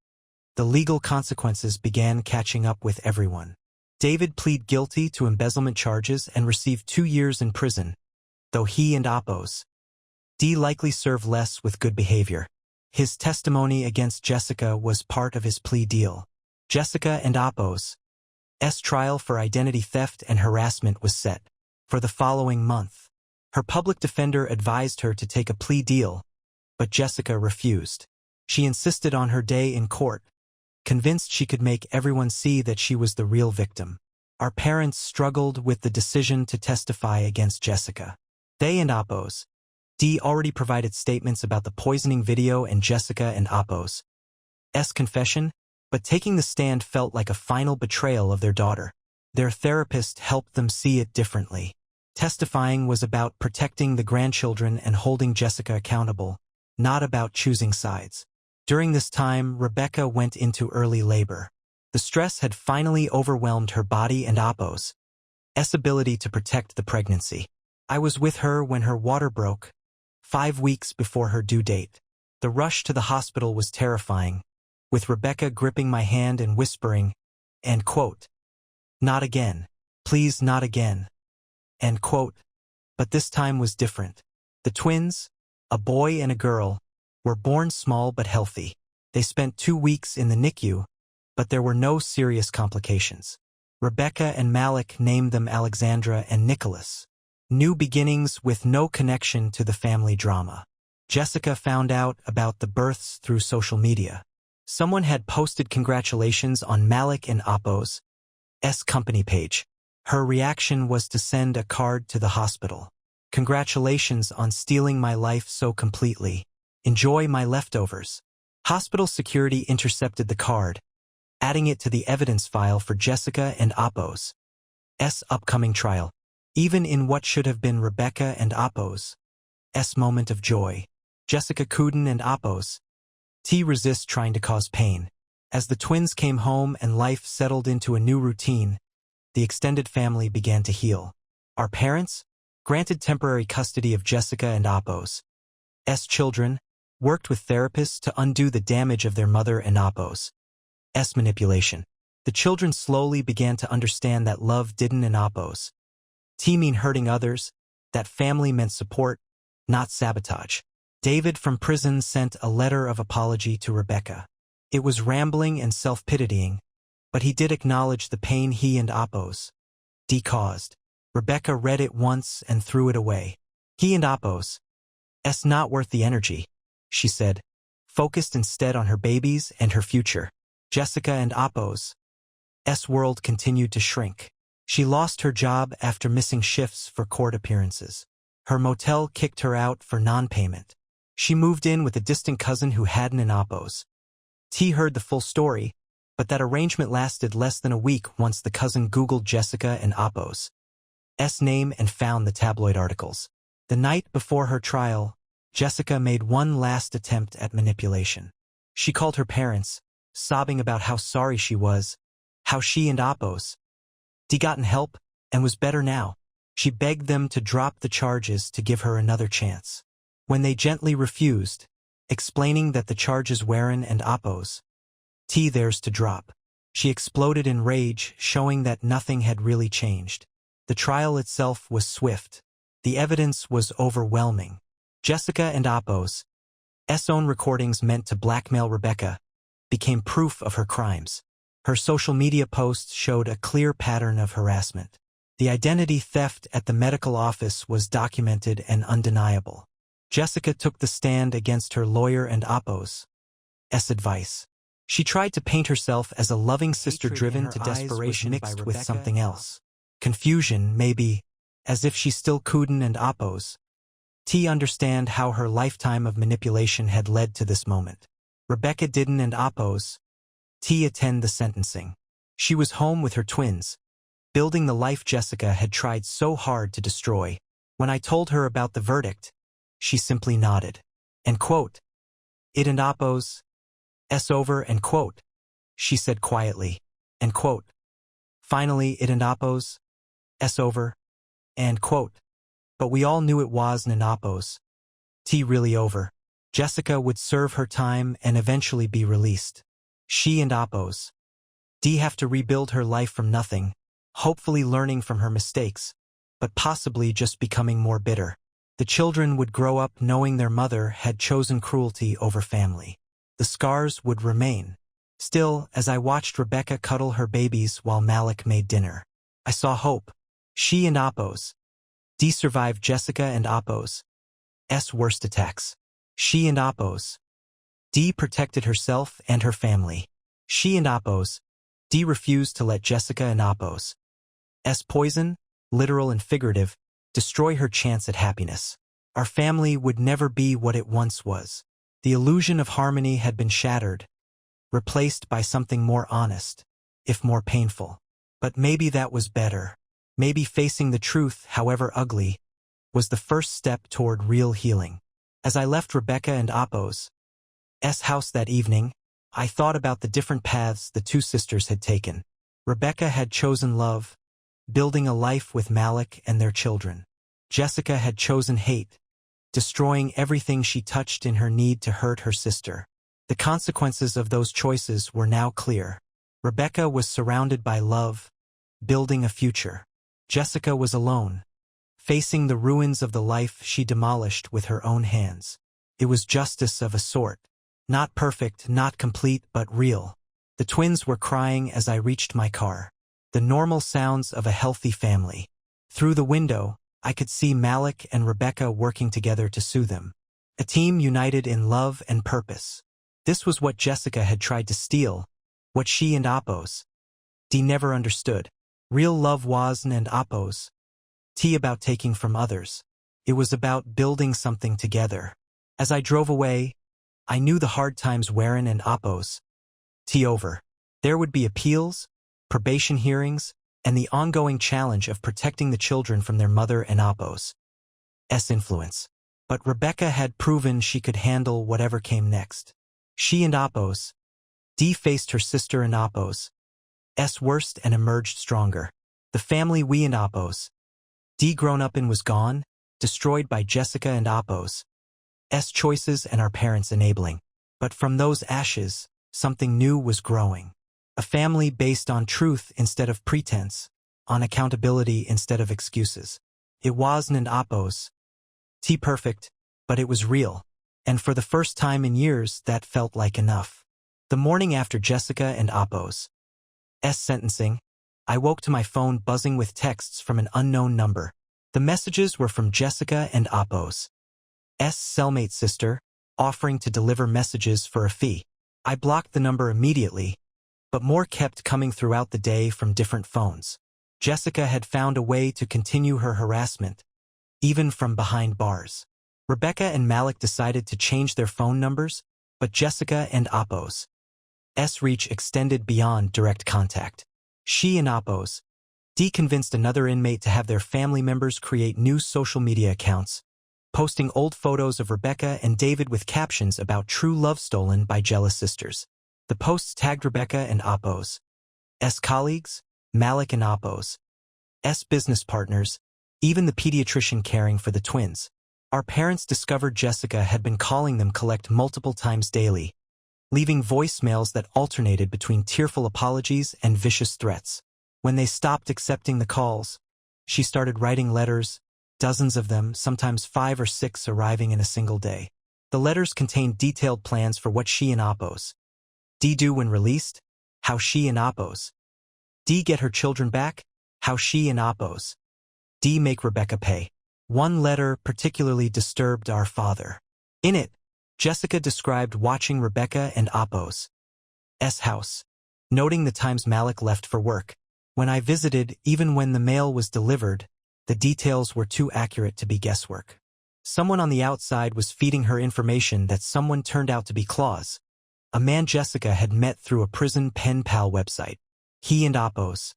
[SPEAKER 1] the legal consequences began catching up with everyone. David pleaded guilty to embezzlement charges and received 2 years in prison, though he and Apos' likely serve less with good behavior. His testimony against Jessica was part of his plea deal. Jessica and Apos' trial for identity theft and harassment was set for the following month. Her public defender advised her to take a plea deal, but Jessica refused. She insisted on her day in court, convinced she could make everyone see that she was the real victim. Our parents struggled with the decision to testify against Jessica. They and Apos' already provided statements about the poisoning video and Jessica and Apos' confession, but taking the stand felt like a final betrayal of their daughter. Their therapist helped them see it differently. Testifying was about protecting the grandchildren and holding Jessica accountable, not about choosing sides. During this time, Rebecca went into early labor. The stress had finally overwhelmed her body and Apos' ability to protect the pregnancy. I was with her when her water broke, 5 weeks before her due date. The rush to the hospital was terrifying, with Rebecca gripping my hand and whispering, end quote, "Not again. Please, not again." End quote. But this time was different. The twins, a boy and a girl, were born small but healthy. They spent 2 weeks in the NICU, but there were no serious complications. Rebecca and Malik named them Alexandra and Nicholas. New beginnings with no connection to the family drama. Jessica found out about the births through social media. Someone had posted congratulations on Malik and Apos' company page. Her reaction was to send a card to the hospital. "Congratulations on stealing my life so completely. Enjoy my leftovers." Hospital security intercepted the card, adding it to the evidence file for Jessica and Apos' upcoming trial. Even in what should have been Rebecca and Apos' moment of joy, Jessica couldn't and Apos' resist trying to cause pain. As the twins came home and life settled into a new routine, the extended family began to heal. Our parents, granted temporary custody of Jessica and Apos' children, worked with therapists to undo the damage of their mother and Apos' manipulation. The children slowly began to understand that love didn't and Apos' mean hurting others, that family meant support, not sabotage. David from prison sent a letter of apology to Rebecca. It was rambling and self-pitying, but he did acknowledge the pain he and Apos' caused. Rebecca read it once and threw it away. He and Apos' not worth the energy, she said, focused instead on her babies and her future. Jessica and Apos' world continued to shrink. She lost her job after missing shifts for court appearances. Her motel kicked her out for non-payment. She moved in with a distant cousin who hadn't an Apos' heard the full story, but that arrangement lasted less than a week once the cousin Googled Jessica and Apos' name and found the tabloid articles. The night before her trial, Jessica made one last attempt at manipulation. She called her parents, sobbing about how sorry she was, how she and Apos' gotten help and was better now. She begged them to drop the charges to give her another chance. When they gently refused, explaining that the charges weren't and Apos' theirs to drop, she exploded in rage, showing that nothing had really changed. The trial itself was swift. The evidence was overwhelming. Jessica and Apos' own recordings meant to blackmail Rebecca became proof of her crimes. Her social media posts showed a clear pattern of harassment. The identity theft at the medical office was documented and undeniable. Jessica took the stand against her lawyer and Apos' advice. She tried to paint herself as a loving sister driven to desperation mixed with something else. Confusion, maybe, as if she still couldn't and oppose. T understand how her lifetime of manipulation had led to this moment. Rebecca didn't and oppose. T attend the sentencing. She was home with her twins, building the life Jessica had tried so hard to destroy. When I told her about the verdict, she simply nodded. And quote, "It and oppose, s over and quote," she said quietly. And quote, "Finally it and oppose, s over, and quote." But we all knew it was an oppose. T really over. Jessica would serve her time and eventually be released. She and oppose. D have to rebuild her life from nothing, hopefully learning from her mistakes, but possibly just becoming more bitter. The children would grow up knowing their mother had chosen cruelty over family. The scars would remain. Still, as I watched Rebecca cuddle her babies while Malik made dinner, I saw hope. She and oppose. D survived Jessica and oppose. S worst attacks. She and oppose. D protected herself and her family. She and oppose. D refused to let Jessica and oppose. S poison, literal and figurative, destroy her chance at happiness. Our family would never be what it once was. The illusion of harmony had been shattered, replaced by something more honest, if more painful. But maybe that was better. Maybe facing the truth, however ugly, was the first step toward real healing. As I left Rebecca and Oppo's house that evening, I thought about the different paths the two sisters had taken. Rebecca had chosen love, building a life with Malik and their children. Jessica had chosen hate, destroying everything she touched in her need to hurt her sister. The consequences of those choices were now clear. Rebecca was surrounded by love, building a future. Jessica was alone, facing the ruins of the life she demolished with her own hands. It was justice of a sort. Not perfect, not complete, but real. The twins were crying as I reached my car. The normal sounds of a healthy family. Through the window, I could see Malik and Rebecca working together to soothe them. A team united in love and purpose. This was what Jessica had tried to steal, what she and Oppos D never understood. Real love wasn't and Oppos T about taking from others. It was about building something together. As I drove away, I knew the hard times Warren and Oppos T over. There would be appeals, probation hearings, and the ongoing challenge of protecting the children from their mother and Oppos influence. But Rebecca had proven she could handle whatever came next. She and Oppos D faced her sister and Oppos worst and emerged stronger. The family we and Oppos D grown up in was gone, destroyed by Jessica and Oppos choices and our parents' enabling. But from those ashes, something new was growing. A family based on truth instead of pretense, on accountability instead of excuses. It wasn't an Oppos T perfect, but it was real. And for the first time in years, that felt like enough. The morning after Jessica and Oppos sentencing, I woke to my phone buzzing with texts from an unknown number. The messages were from Jessica and Oppos cellmate sister, offering to deliver messages for a fee. I blocked the number immediately, but more kept coming throughout the day from different phones. Jessica had found a way to continue her harassment, even from behind bars. Rebecca and Malik decided to change their phone numbers, but Jessica and Oppos reach extended beyond direct contact. She and Oppos D convinced another inmate to have their family members create new social media accounts, posting old photos of Rebecca and David with captions about true love stolen by jealous sisters. The posts tagged Rebecca and Oppos colleagues, Malik and Oppos business partners, even the pediatrician caring for the twins. Our parents discovered Jessica had been calling them collect multiple times daily, leaving voicemails that alternated between tearful apologies and vicious threats. When they stopped accepting the calls, she started writing letters, dozens of them, sometimes 5 or 6 arriving in a single day. The letters contained detailed plans for what she and Oppos D do when released, how she and Oppos D get her children back, how she and Oppos D make Rebecca pay. One letter particularly disturbed our father. In it, Jessica described watching Rebecca and Oppos house, noting the times Malik left for work. When I visited, even when the mail was delivered, The details were too accurate to be guesswork. Someone on the outside was feeding her information that someone turned out to be Claus, a man Jessica had met through a prison pen pal website. He and Appos.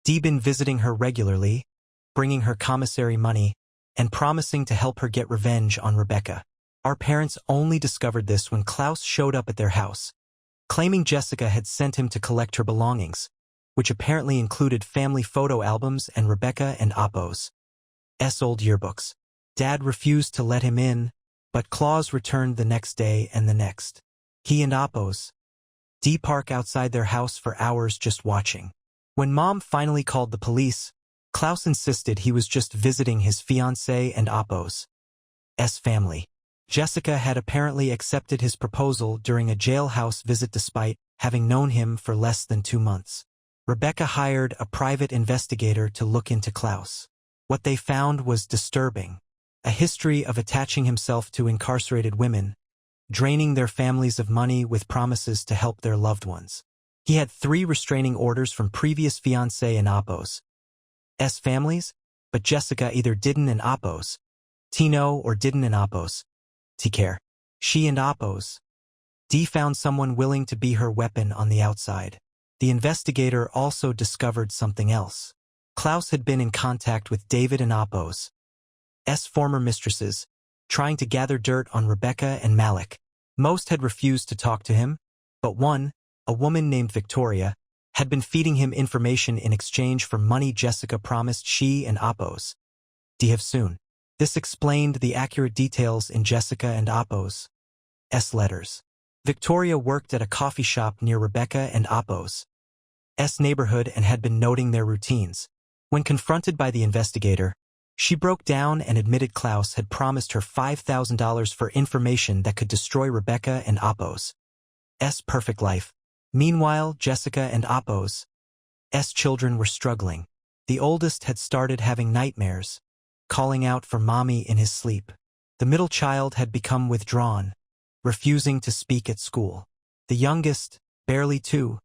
[SPEAKER 1] D been visiting her regularly, bringing her commissary money, and promising to help her get revenge on Rebecca. Our parents only discovered this when Klaus showed up at their house, claiming Jessica had sent him to collect her belongings, which apparently included family photo albums and Rebecca and Appos' old yearbooks. Dad refused to let him in, but Claus returned the next day and the next. He and Appos D park outside their house for hours just watching. When Mom finally called the police, Klaus insisted he was just visiting his fiancé and Appos' family. Jessica had apparently accepted his proposal during a jailhouse visit despite having known him for less than 2 months. Rebecca hired a private investigator to look into Klaus. What they found was disturbing. A history of attaching himself to incarcerated women, draining their families of money with promises to help their loved ones. He had 3 restraining orders from previous fiancé and Appos' families, but Jessica either didn't and Appos' know or didn't and Appos' care. She and Appos' D found someone willing to be her weapon on the outside. The investigator also discovered something else. Klaus had been in contact with David and Appos' former mistresses, trying to gather dirt on Rebecca and Malik. Most had refused to talk to him, but one, a woman named Victoria, had been feeding him information in exchange for money Jessica promised she and Appos' have soon. This explained the accurate details in Jessica and Appos' letters. Victoria worked at a coffee shop near Rebecca and Appos' neighborhood and had been noting their routines. When confronted by the investigator, she broke down and admitted Klaus had promised her $5,000 for information that could destroy Rebecca and Appos' perfect life. Meanwhile, Jessica and Appos' children were struggling. The oldest had started having nightmares, calling out for mommy in his sleep. The middle child had become withdrawn, refusing to speak at school. The youngest, barely 2,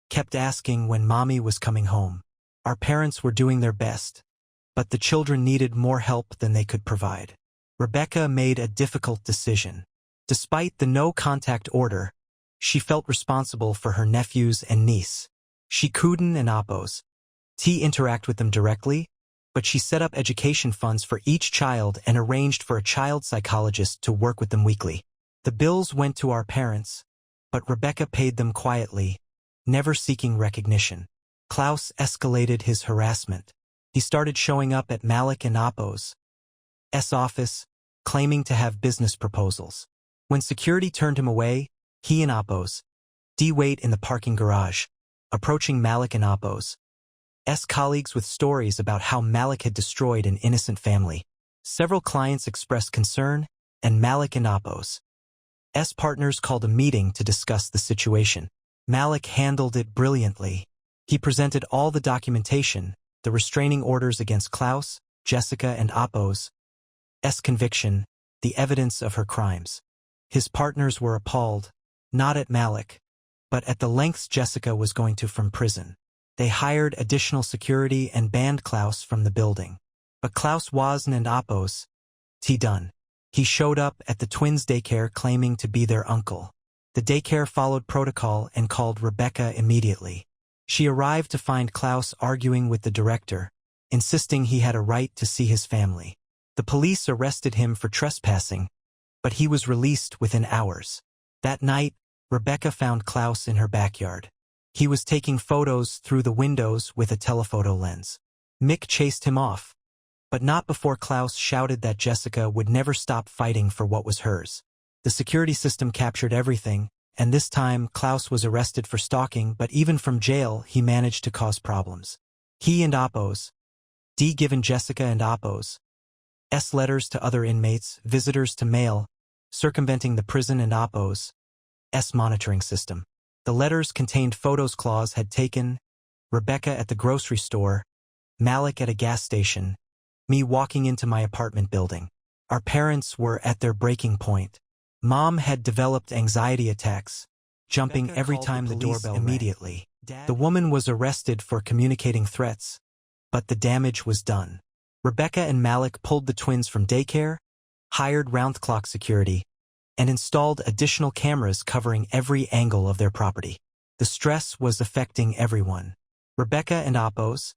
[SPEAKER 1] kept asking when mommy was coming home. Our parents were doing their best, but the children needed more help than they could provide. Rebecca made a difficult decision. Despite the no-contact order, she felt responsible for her nephews and niece. She couldn't and Appos' interact with them directly, but she set up education funds for each child and arranged for a child psychologist to work with them weekly. The bills went to our parents, but Rebecca paid them quietly, never seeking recognition. Klaus escalated his harassment. He started showing up at Malik and Appos' office, claiming to have business proposals. When security turned him away, he and Appos' wait in the parking garage, approaching Malik and Appos' colleagues with stories about how Malik had destroyed an innocent family. Several clients expressed concern, and Malik and Appos' partners called a meeting to discuss the situation. Malik handled it brilliantly. He presented all the documentation, the restraining orders against Klaus, Jessica, and Appos' conviction, the evidence of her crimes. His partners were appalled, not at Malik, but at the lengths Jessica was going to from prison. They hired additional security and banned Klaus from the building. But Klaus wasn't and Appos' done. He showed up at the twins' daycare claiming to be their uncle. The daycare followed protocol and called Rebecca immediately. She arrived to find Klaus arguing with the director, insisting he had a right to see his family. The police arrested him for trespassing, but he was released within hours. That night, Rebecca found Klaus in her backyard. He was taking photos through the windows with a telephoto lens. Mick chased him off, but not before Klaus shouted that Jessica would never stop fighting for what was hers. The security system captured everything, and this time Klaus was arrested for stalking, but even from jail he managed to cause problems. He and Appos' given Jessica and Appos' letters to other inmates, visitors to mail, circumventing the prison and Appos' monitoring system. The letters contained photos Klaus had taken, Rebecca at the grocery store, Malik at a gas station, me walking into my apartment building. Our parents were at their breaking point. Mom had developed anxiety attacks, jumping
[SPEAKER 2] Rebecca
[SPEAKER 1] every
[SPEAKER 2] called
[SPEAKER 1] time
[SPEAKER 2] the
[SPEAKER 1] the
[SPEAKER 2] police
[SPEAKER 1] doorbell
[SPEAKER 2] immediately.
[SPEAKER 1] rang. The woman was arrested for communicating threats, but the damage was done. Rebecca and Malik pulled the twins from daycare, hired round-the-clock security, and installed additional cameras covering every angle of their property. The stress was affecting everyone. Rebecca and Apos'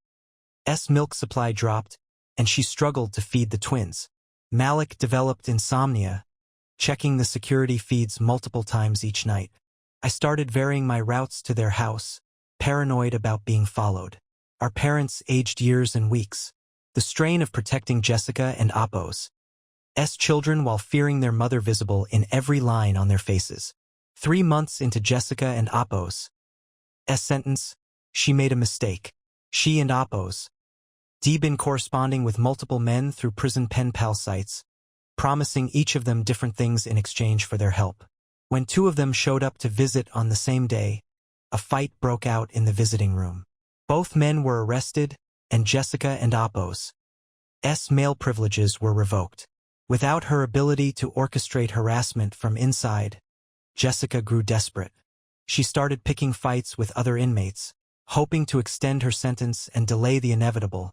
[SPEAKER 1] milk supply dropped, and she struggled to feed the twins. Malik developed insomnia, checking the security feeds multiple times each night. I started varying my routes to their house, paranoid about being followed. Our parents aged years and weeks. The strain of protecting Jessica and Apos' children while fearing their mother visible in every line on their faces. 3 months into Jessica and Apos' sentence, she made a mistake. She and Apos' been corresponding with multiple men through prison pen pal sites, promising each of them different things in exchange for their help. When 2 of them showed up to visit on the same day, a fight broke out in the visiting room. Both men were arrested, and Jessica and Apos' male privileges were revoked. Without her ability to orchestrate harassment from inside, Jessica grew desperate. She started picking fights with other inmates, hoping to extend her sentence and delay the inevitable,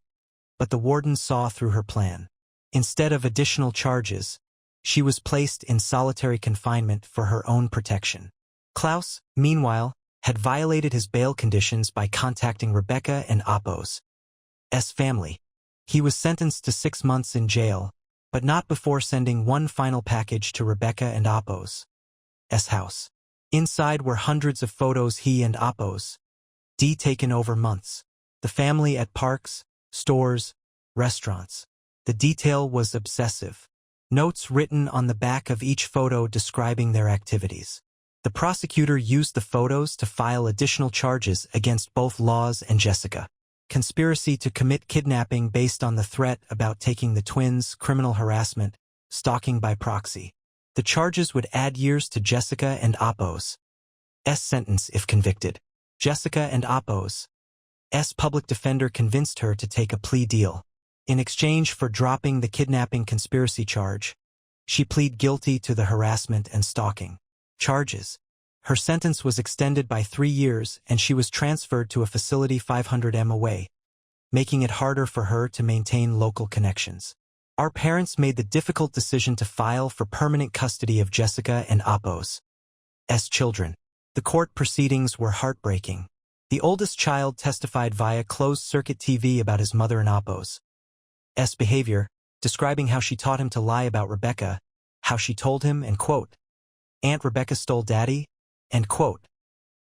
[SPEAKER 1] but the warden saw through her plan. Instead of additional charges, she was placed in solitary confinement for her own protection. Klaus, meanwhile, had violated his bail conditions by contacting Rebecca and Apos' family. He was sentenced to 6 months in jail, but not before sending one final package to Rebecca and Apos' house. Inside were hundreds of photos he and Apos' taken over months. The family at parks, stores, restaurants. The detail was obsessive. Notes written on the back of each photo describing their activities. The prosecutor used the photos to file additional charges against both Laws and Jessica. Conspiracy to commit kidnapping based on the threat about taking the twins, criminal harassment, stalking by proxy. The charges would add years to Jessica and Apos' sentence if convicted. Jessica and Apos' public defender convinced her to take a plea deal. In exchange for dropping the kidnapping conspiracy charge, she pleaded guilty to the harassment and stalking charges. Her sentence was extended by 3 years and she was transferred to a facility 500 m away, making it harder for her to maintain local connections. Our parents made the difficult decision to file for permanent custody of Jessica and Apos' children. The court proceedings were heartbreaking. The oldest child testified via closed-circuit TV about his mother and Apos' behavior, describing how she taught him to lie about Rebecca, how she told him, and quote, "Aunt Rebecca stole Daddy," end quote.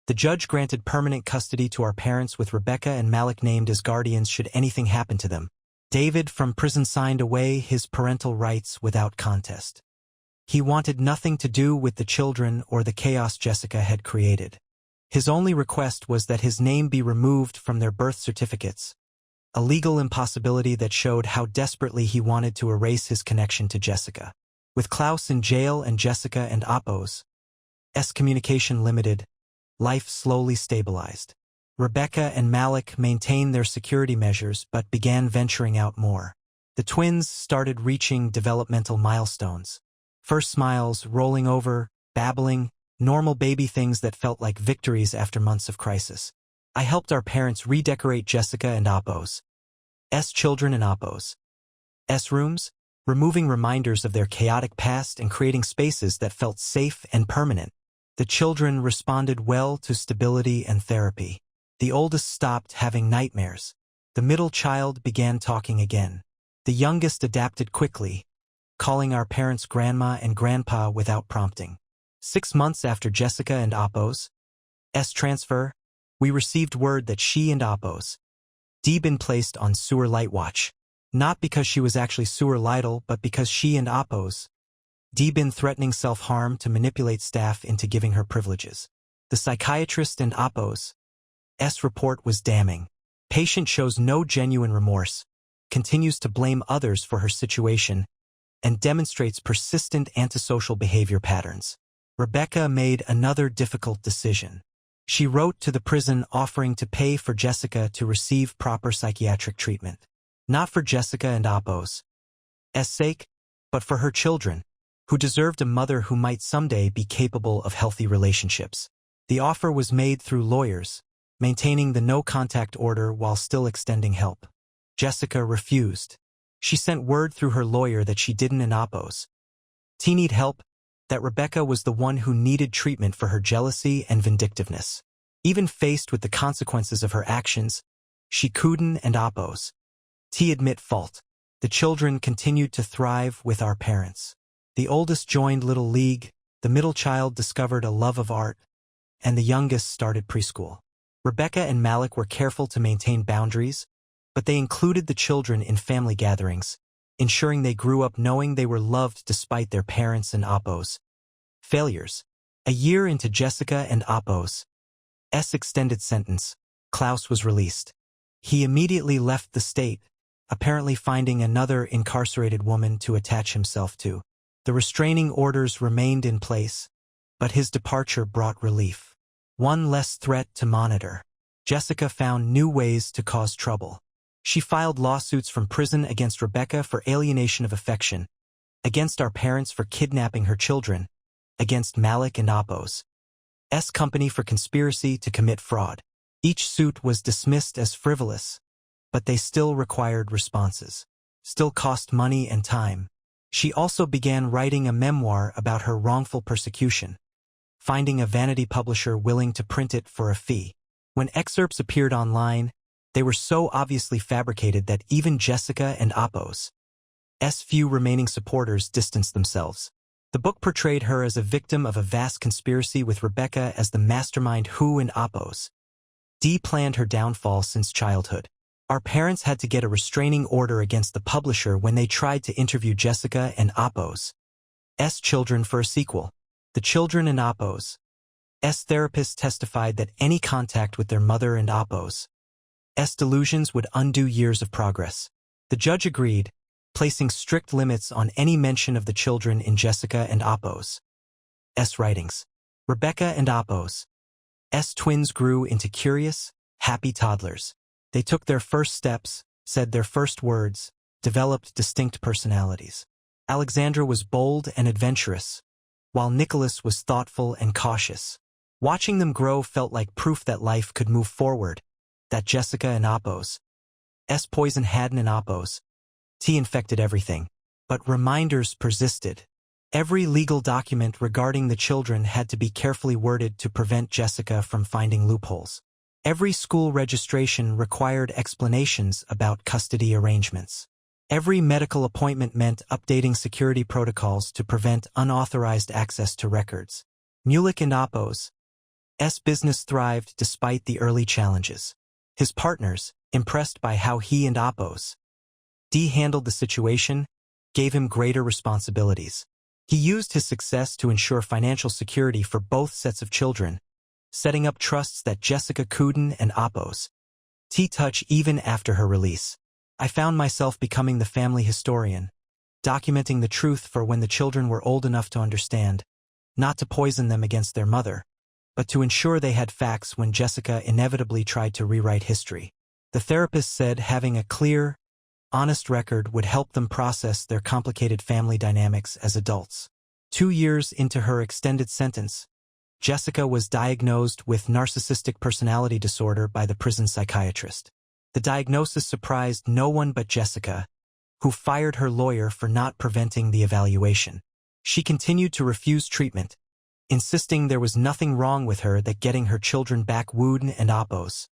[SPEAKER 1] The judge granted permanent custody to our parents with Rebecca and Malik named as guardians should anything happen to them. David from prison signed away his parental rights without contest. He wanted nothing to do with the children or the chaos Jessica had created. His only request was that his name be removed from their birth certificates, a legal impossibility that showed how desperately he wanted to erase his connection to Jessica. With Klaus in jail and Jessica and Apos' communication limited, life slowly stabilized. Rebecca and Malik maintained their security measures but began venturing out more. The twins started reaching developmental milestones. First smiles, rolling over, babbling, normal baby things that felt like victories after months of crisis. I helped our parents redecorate Jessica and Apos' children and Apos' rooms, removing reminders of their chaotic past and creating spaces that felt safe and permanent. The children responded well to stability and therapy. The oldest stopped having nightmares. The middle child began talking again. The youngest adapted quickly, calling our parents grandma and grandpa without prompting. 6 months after Jessica and Apos' transfer, we received word that she and Apos' been placed on sewer light watch. Not because she was actually sewer lidle, but because she and Apos' been threatening self-harm to manipulate staff into giving her privileges. The psychiatrist and Apos' report was damning. Patient shows no genuine remorse, continues to blame others for her situation, and demonstrates persistent antisocial behavior patterns. Rebecca made another difficult decision. She wrote to the prison offering to pay for Jessica to receive proper psychiatric treatment. Not for Jessica and Apos' sake, but for her children, who deserved a mother who might someday be capable of healthy relationships. The offer was made through lawyers, maintaining the no-contact order while still extending help. Jessica refused. She sent word through her lawyer that she didn't oppose. T need help, that Rebecca was the one who needed treatment for her jealousy and vindictiveness. Even faced with the consequences of her actions, she couldn't oppose. T admit fault. The children continued to thrive with our parents. The oldest joined Little League, the middle child discovered a love of art, and the youngest started preschool. Rebecca and Malik were careful to maintain boundaries, but they included the children in family gatherings, ensuring they grew up knowing they were loved despite their parents and oppos' failures. A year into Jessica and oppos' extended sentence, Klaus was released. He immediately left the state, apparently finding another incarcerated woman to attach himself to. The restraining orders remained in place, but his departure brought relief. One less threat to monitor. Jessica found new ways to cause trouble. She filed lawsuits from prison against Rebecca for alienation of affection, against our parents for kidnapping her children, against Malik and oppos' company for conspiracy to commit fraud. Each suit was dismissed as frivolous, but they still required responses, still cost money and time. She also began writing a memoir about her wrongful persecution, finding a vanity publisher willing to print it for a fee. When excerpts appeared online, they were so obviously fabricated that even Jessica and oppos' few remaining supporters distanced themselves. The book portrayed her as a victim of a vast conspiracy with Rebecca as the mastermind who and oppos' planned her downfall since childhood. Our parents had to get a restraining order against the publisher when they tried to interview Jessica and oppos' children for a sequel. The children and oppos' therapists testified that any contact with their mother and oppos' delusions would undo years of progress. The judge agreed, placing strict limits on any mention of the children in Jessica and oppos' writings. Rebecca and oppos' twins grew into curious, happy toddlers. They took their first steps, said their first words, developed distinct personalities. Alexandra was bold and adventurous, while Nicholas was thoughtful and cautious. Watching them grow felt like proof that life could move forward, that Jessica and oppos' poison hadn't an oppos' infected everything. But reminders persisted. Every legal document regarding the children had to be carefully worded to prevent Jessica from finding loopholes. Every school registration required explanations about custody arrangements. Every medical appointment meant updating security protocols to prevent unauthorized access to records. Mulek and oppos' business thrived despite the early challenges. His partners, impressed by how he and oppos' handled the situation, gave him greater responsibilities. He used his success to ensure financial security for both sets of children, setting up trusts that Jessica couldn't and oppos' touch even after her release. I found myself becoming the family historian, documenting the truth for when the children were old enough to understand, not to poison them against their mother, but to ensure they had facts when Jessica inevitably tried to rewrite history. The therapist said having a clear, honest record would help them process their complicated family dynamics as adults. 2 years into her extended sentence, Jessica was diagnosed with narcissistic personality disorder by the prison psychiatrist. The diagnosis surprised no one but Jessica, who fired her lawyer for not preventing the evaluation. She continued to refuse treatment, insisting there was nothing wrong with her that getting her children back would and oppos'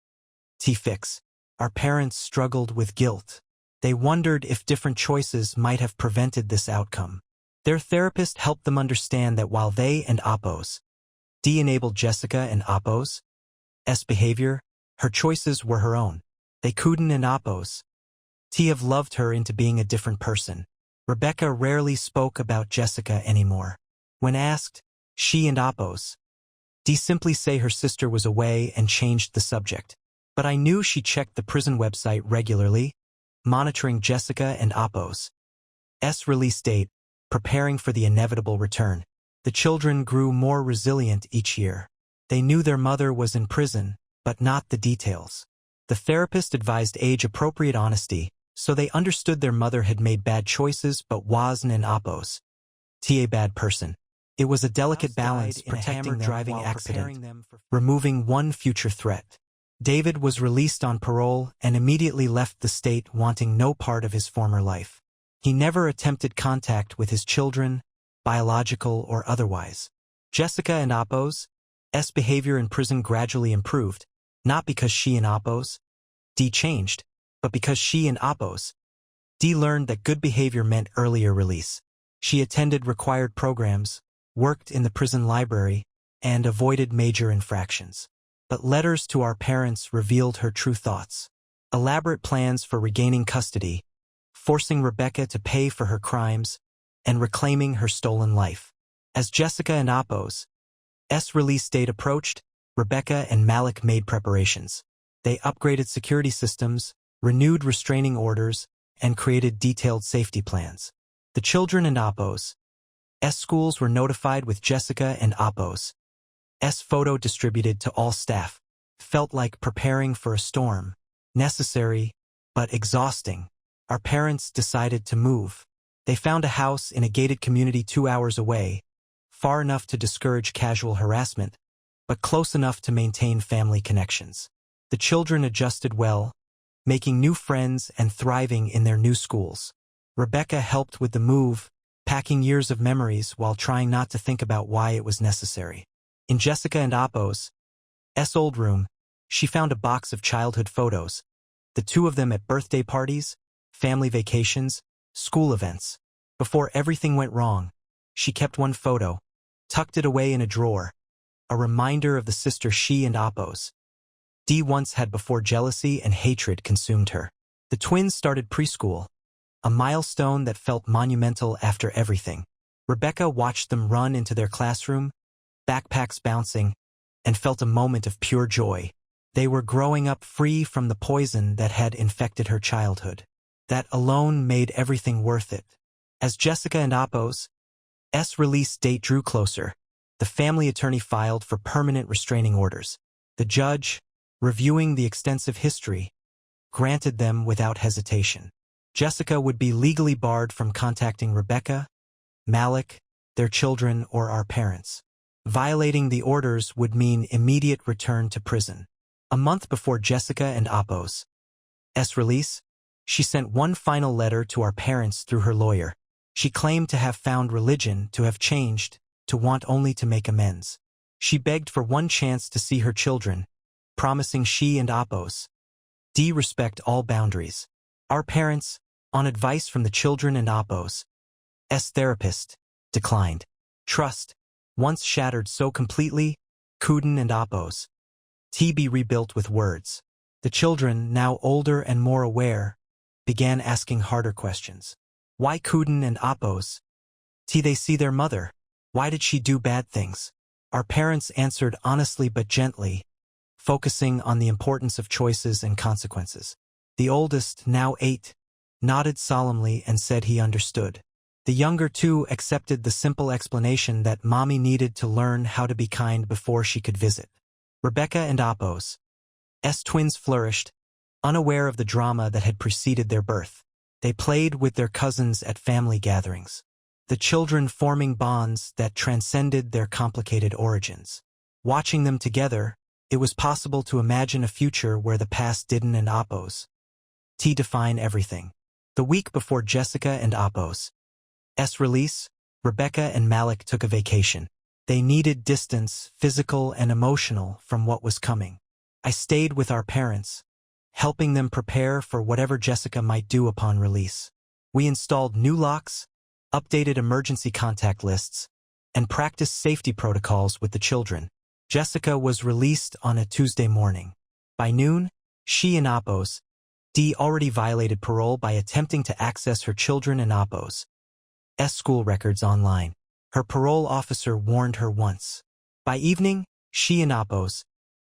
[SPEAKER 1] fix. Our parents struggled with guilt. They wondered if different choices might have prevented this outcome. Their therapist helped them understand that while they and oppos' enabled Jessica and oppos' behavior, her choices were her own. They couldn't and oppos' have loved her into being a different person. Rebecca rarely spoke about Jessica anymore. When asked, she and oppos' simply say her sister was away and changed the subject. But I knew she checked the prison website regularly, monitoring Jessica and oppos' release date, preparing for the inevitable return. The children grew more resilient each year. They knew their mother was in prison, but not the details. The therapist advised age-appropriate honesty, so they understood their mother had made bad choices but wasn't an oppos' a bad person. It was a delicate balance, protecting them driving accident, removing one future threat. David was released on parole and immediately left the state wanting no part of his former life. He never attempted contact with his children, biological or otherwise. Jessica and Apos' behavior in prison gradually improved, not because she and Apos' changed, but because she and Apos' learned that good behavior meant earlier release. She attended required programs, worked in the prison library, and avoided major infractions. But letters to our parents revealed her true thoughts. Elaborate plans for regaining custody, forcing Rebecca to pay for her crimes, and reclaiming her stolen life. As Jessica and Apos' release date approached, Rebecca and Malik made preparations. They upgraded security systems, renewed restraining orders, and created detailed safety plans. The children and Apos' schools were notified with Jessica and Apos' photo distributed to all staff. Felt like preparing for a storm. Necessary, but exhausting. Our parents decided to move. They found a house in a gated community 2 hours away, far enough to discourage casual harassment, but close enough to maintain family connections. The children adjusted well, making new friends and thriving in their new schools. Rebecca helped with the move, packing years of memories while trying not to think about why it was necessary. In Jessica and Apos' old room, she found a box of childhood photos, the two of them at birthday parties, family vacations, school events. Before everything went wrong, she kept one photo, tucked it away in a drawer, a reminder of the sister she and Apos' once had before jealousy and hatred consumed her. The twins started preschool, a milestone that felt monumental after everything. Rebecca watched them run into their classroom, backpacks bouncing, and felt a moment of pure joy. They were growing up free from the poison that had infected her childhood. That alone made everything worth it. As Jessica and Apos' release date drew closer, the family attorney filed for permanent restraining orders. The judge, reviewing the extensive history, granted them without hesitation. Jessica would be legally barred from contacting Rebecca, Malik, their children, or our parents. Violating the orders would mean immediate return to prison. A month before Jessica and Apos' release, she sent one final letter to our parents through her lawyer. She claimed to have found religion, to have changed, to want only to make amends. She begged for one chance to see her children, promising she and Apos' respect all boundaries. Our parents, on advice from the children and Apos' therapist, declined. Trust, once shattered so completely, couldn't and Apos' be rebuilt with words. The children, now older and more aware, began asking harder questions. Why couldn't and Apos' they see their mother? Why did she do bad things? Our parents answered honestly but gently, focusing on the importance of choices and consequences. The oldest, now 8, nodded solemnly and said he understood. The younger two accepted the simple explanation that mommy needed to learn how to be kind before she could visit. Rebecca and Apos' twins flourished, unaware of the drama that had preceded their birth. They played with their cousins at family gatherings, the children forming bonds that transcended their complicated origins. Watching them together, it was possible to imagine a future where the past didn't and Apos' define everything. The week before Jessica and Apos' release, Rebecca and Malik took a vacation. They needed distance, physical and emotional, from what was coming. I stayed with our parents, helping them prepare for whatever Jessica might do upon release. We installed new locks, updated emergency contact lists, and practiced safety protocols with the children. Jessica was released on a Tuesday morning. By noon, she and Apos' already violated parole by attempting to access her children and Apos' school records online. Her parole officer warned her once. By evening, she and Apos'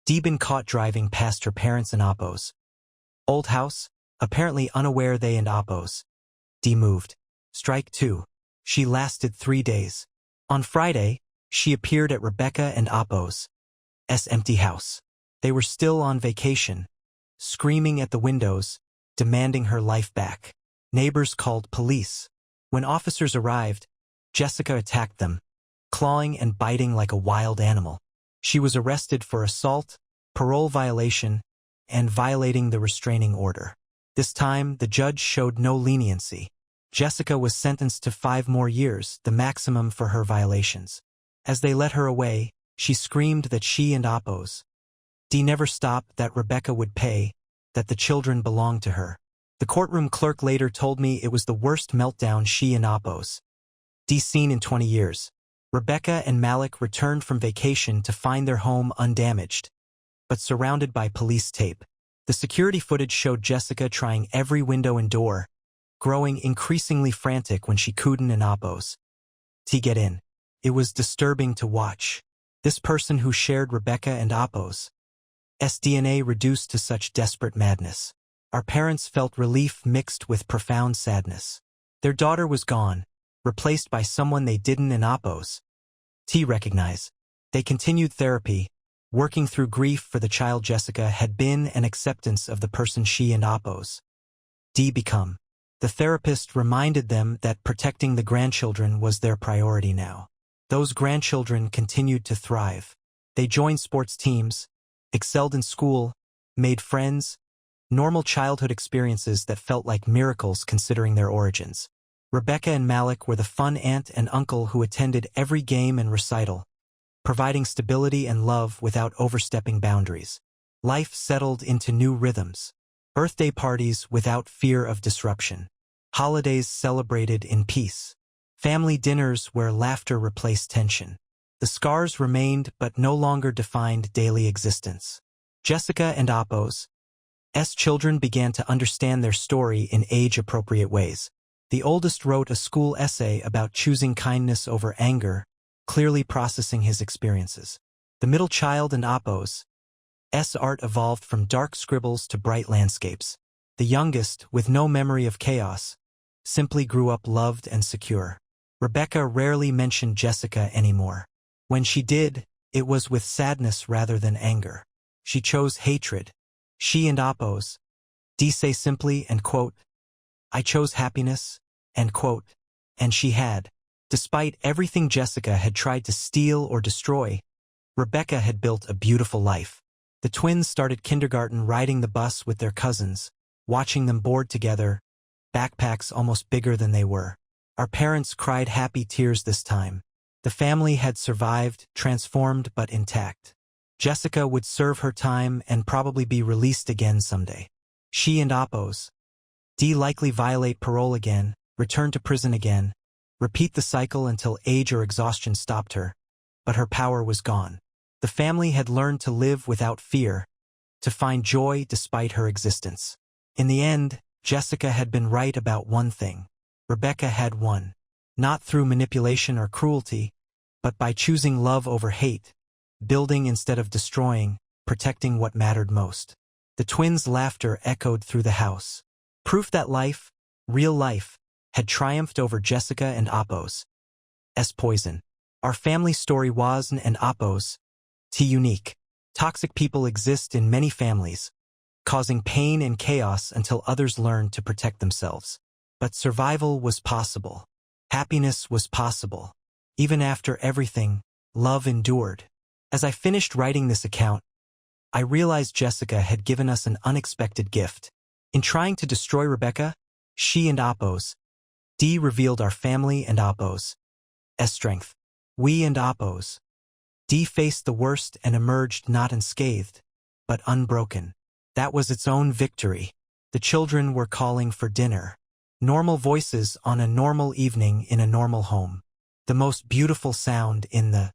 [SPEAKER 1] been caught driving past her parents and Apos' old house, apparently unaware they and Apos' moved. Strike 2. She lasted 3 days. On Friday, she appeared at Rebecca and Apos' empty house. They were still on vacation, screaming at the windows, demanding her life back. Neighbors called police. When officers arrived, Jessica attacked them, clawing and biting like a wild animal. She was arrested for assault, parole violation, and violating the restraining order. This time, the judge showed no leniency. Jessica was sentenced to 5 more years, the maximum for her violations. As they led her away, she screamed that she and Apo's D never stopped, that Rebecca would pay, that the children belonged to her. The courtroom clerk later told me it was the worst meltdown she and Apo's D seen in 20 years. Rebecca and Malik returned from vacation to find their home undamaged, but surrounded by police tape. The security footage showed Jessica trying every window and door, growing increasingly frantic when she couldn't and Apo's D get in. It was disturbing to watch. This person who shared Rebecca and Apo's DNA reduced to such desperate madness. Our parents felt relief mixed with profound sadness. Their daughter was gone, replaced by someone they didn't and Apo's D recognize. They continued therapy, working through grief for the child Jessica had been and acceptance of the person she and Apo's D become. The therapist reminded them that protecting the grandchildren was their priority now. Those grandchildren continued to thrive. They joined sports teams, excelled in school, made friends, normal childhood experiences that felt like miracles considering their origins. Rebecca and Malik were the fun aunt and uncle who attended every game and recital, providing stability and love without overstepping boundaries. Life settled into new rhythms. Birthday parties without fear of disruption. Holidays celebrated in peace. Family dinners where laughter replaced tension. The scars remained but no longer defined daily existence. Jessica and Apo's children began to understand their story in age-appropriate ways. The oldest wrote a school essay about choosing kindness over anger, clearly processing his experiences. The middle child and Apo's art evolved from dark scribbles to bright landscapes. The youngest, with no memory of chaos, simply grew up loved and secure. Rebecca rarely mentioned Jessica anymore. When she did, it was with sadness rather than anger. She chose hatred. She and Apo's D say simply, and quote, I chose happiness, end quote, and she had. Despite everything Jessica had tried to steal or destroy, Rebecca had built a beautiful life. The twins started kindergarten riding the bus with their cousins, watching them board together, backpacks almost bigger than they were. Our parents cried happy tears this time. The family had survived, transformed but intact. Jessica would serve her time and probably be released again someday. She and Apo's D likely violate parole again, return to prison again, repeat the cycle until age or exhaustion stopped her, but her power was gone. The family had learned to live without fear, to find joy despite her existence. In the end, Jessica had been right about one thing. Rebecca had won, not through manipulation or cruelty, but by choosing love over hate, building instead of destroying, protecting what mattered most. The twins' laughter echoed through the house. Proof that life, real life, had triumphed over Jessica and Apo's poison. Our family story was and Apo's unique. Toxic people exist in many families, causing pain and chaos until others learned to protect themselves. But survival was possible. Happiness was possible. Even after everything, love endured. As I finished writing this account, I realized Jessica had given us an unexpected gift. In trying to destroy Rebecca, she and Apo's D revealed our family and Apo's strength. We and Apo's D faced the worst and emerged not unscathed, but unbroken. That was its own victory. The children were calling for dinner. Normal voices on a normal evening in a normal home. The most beautiful sound in the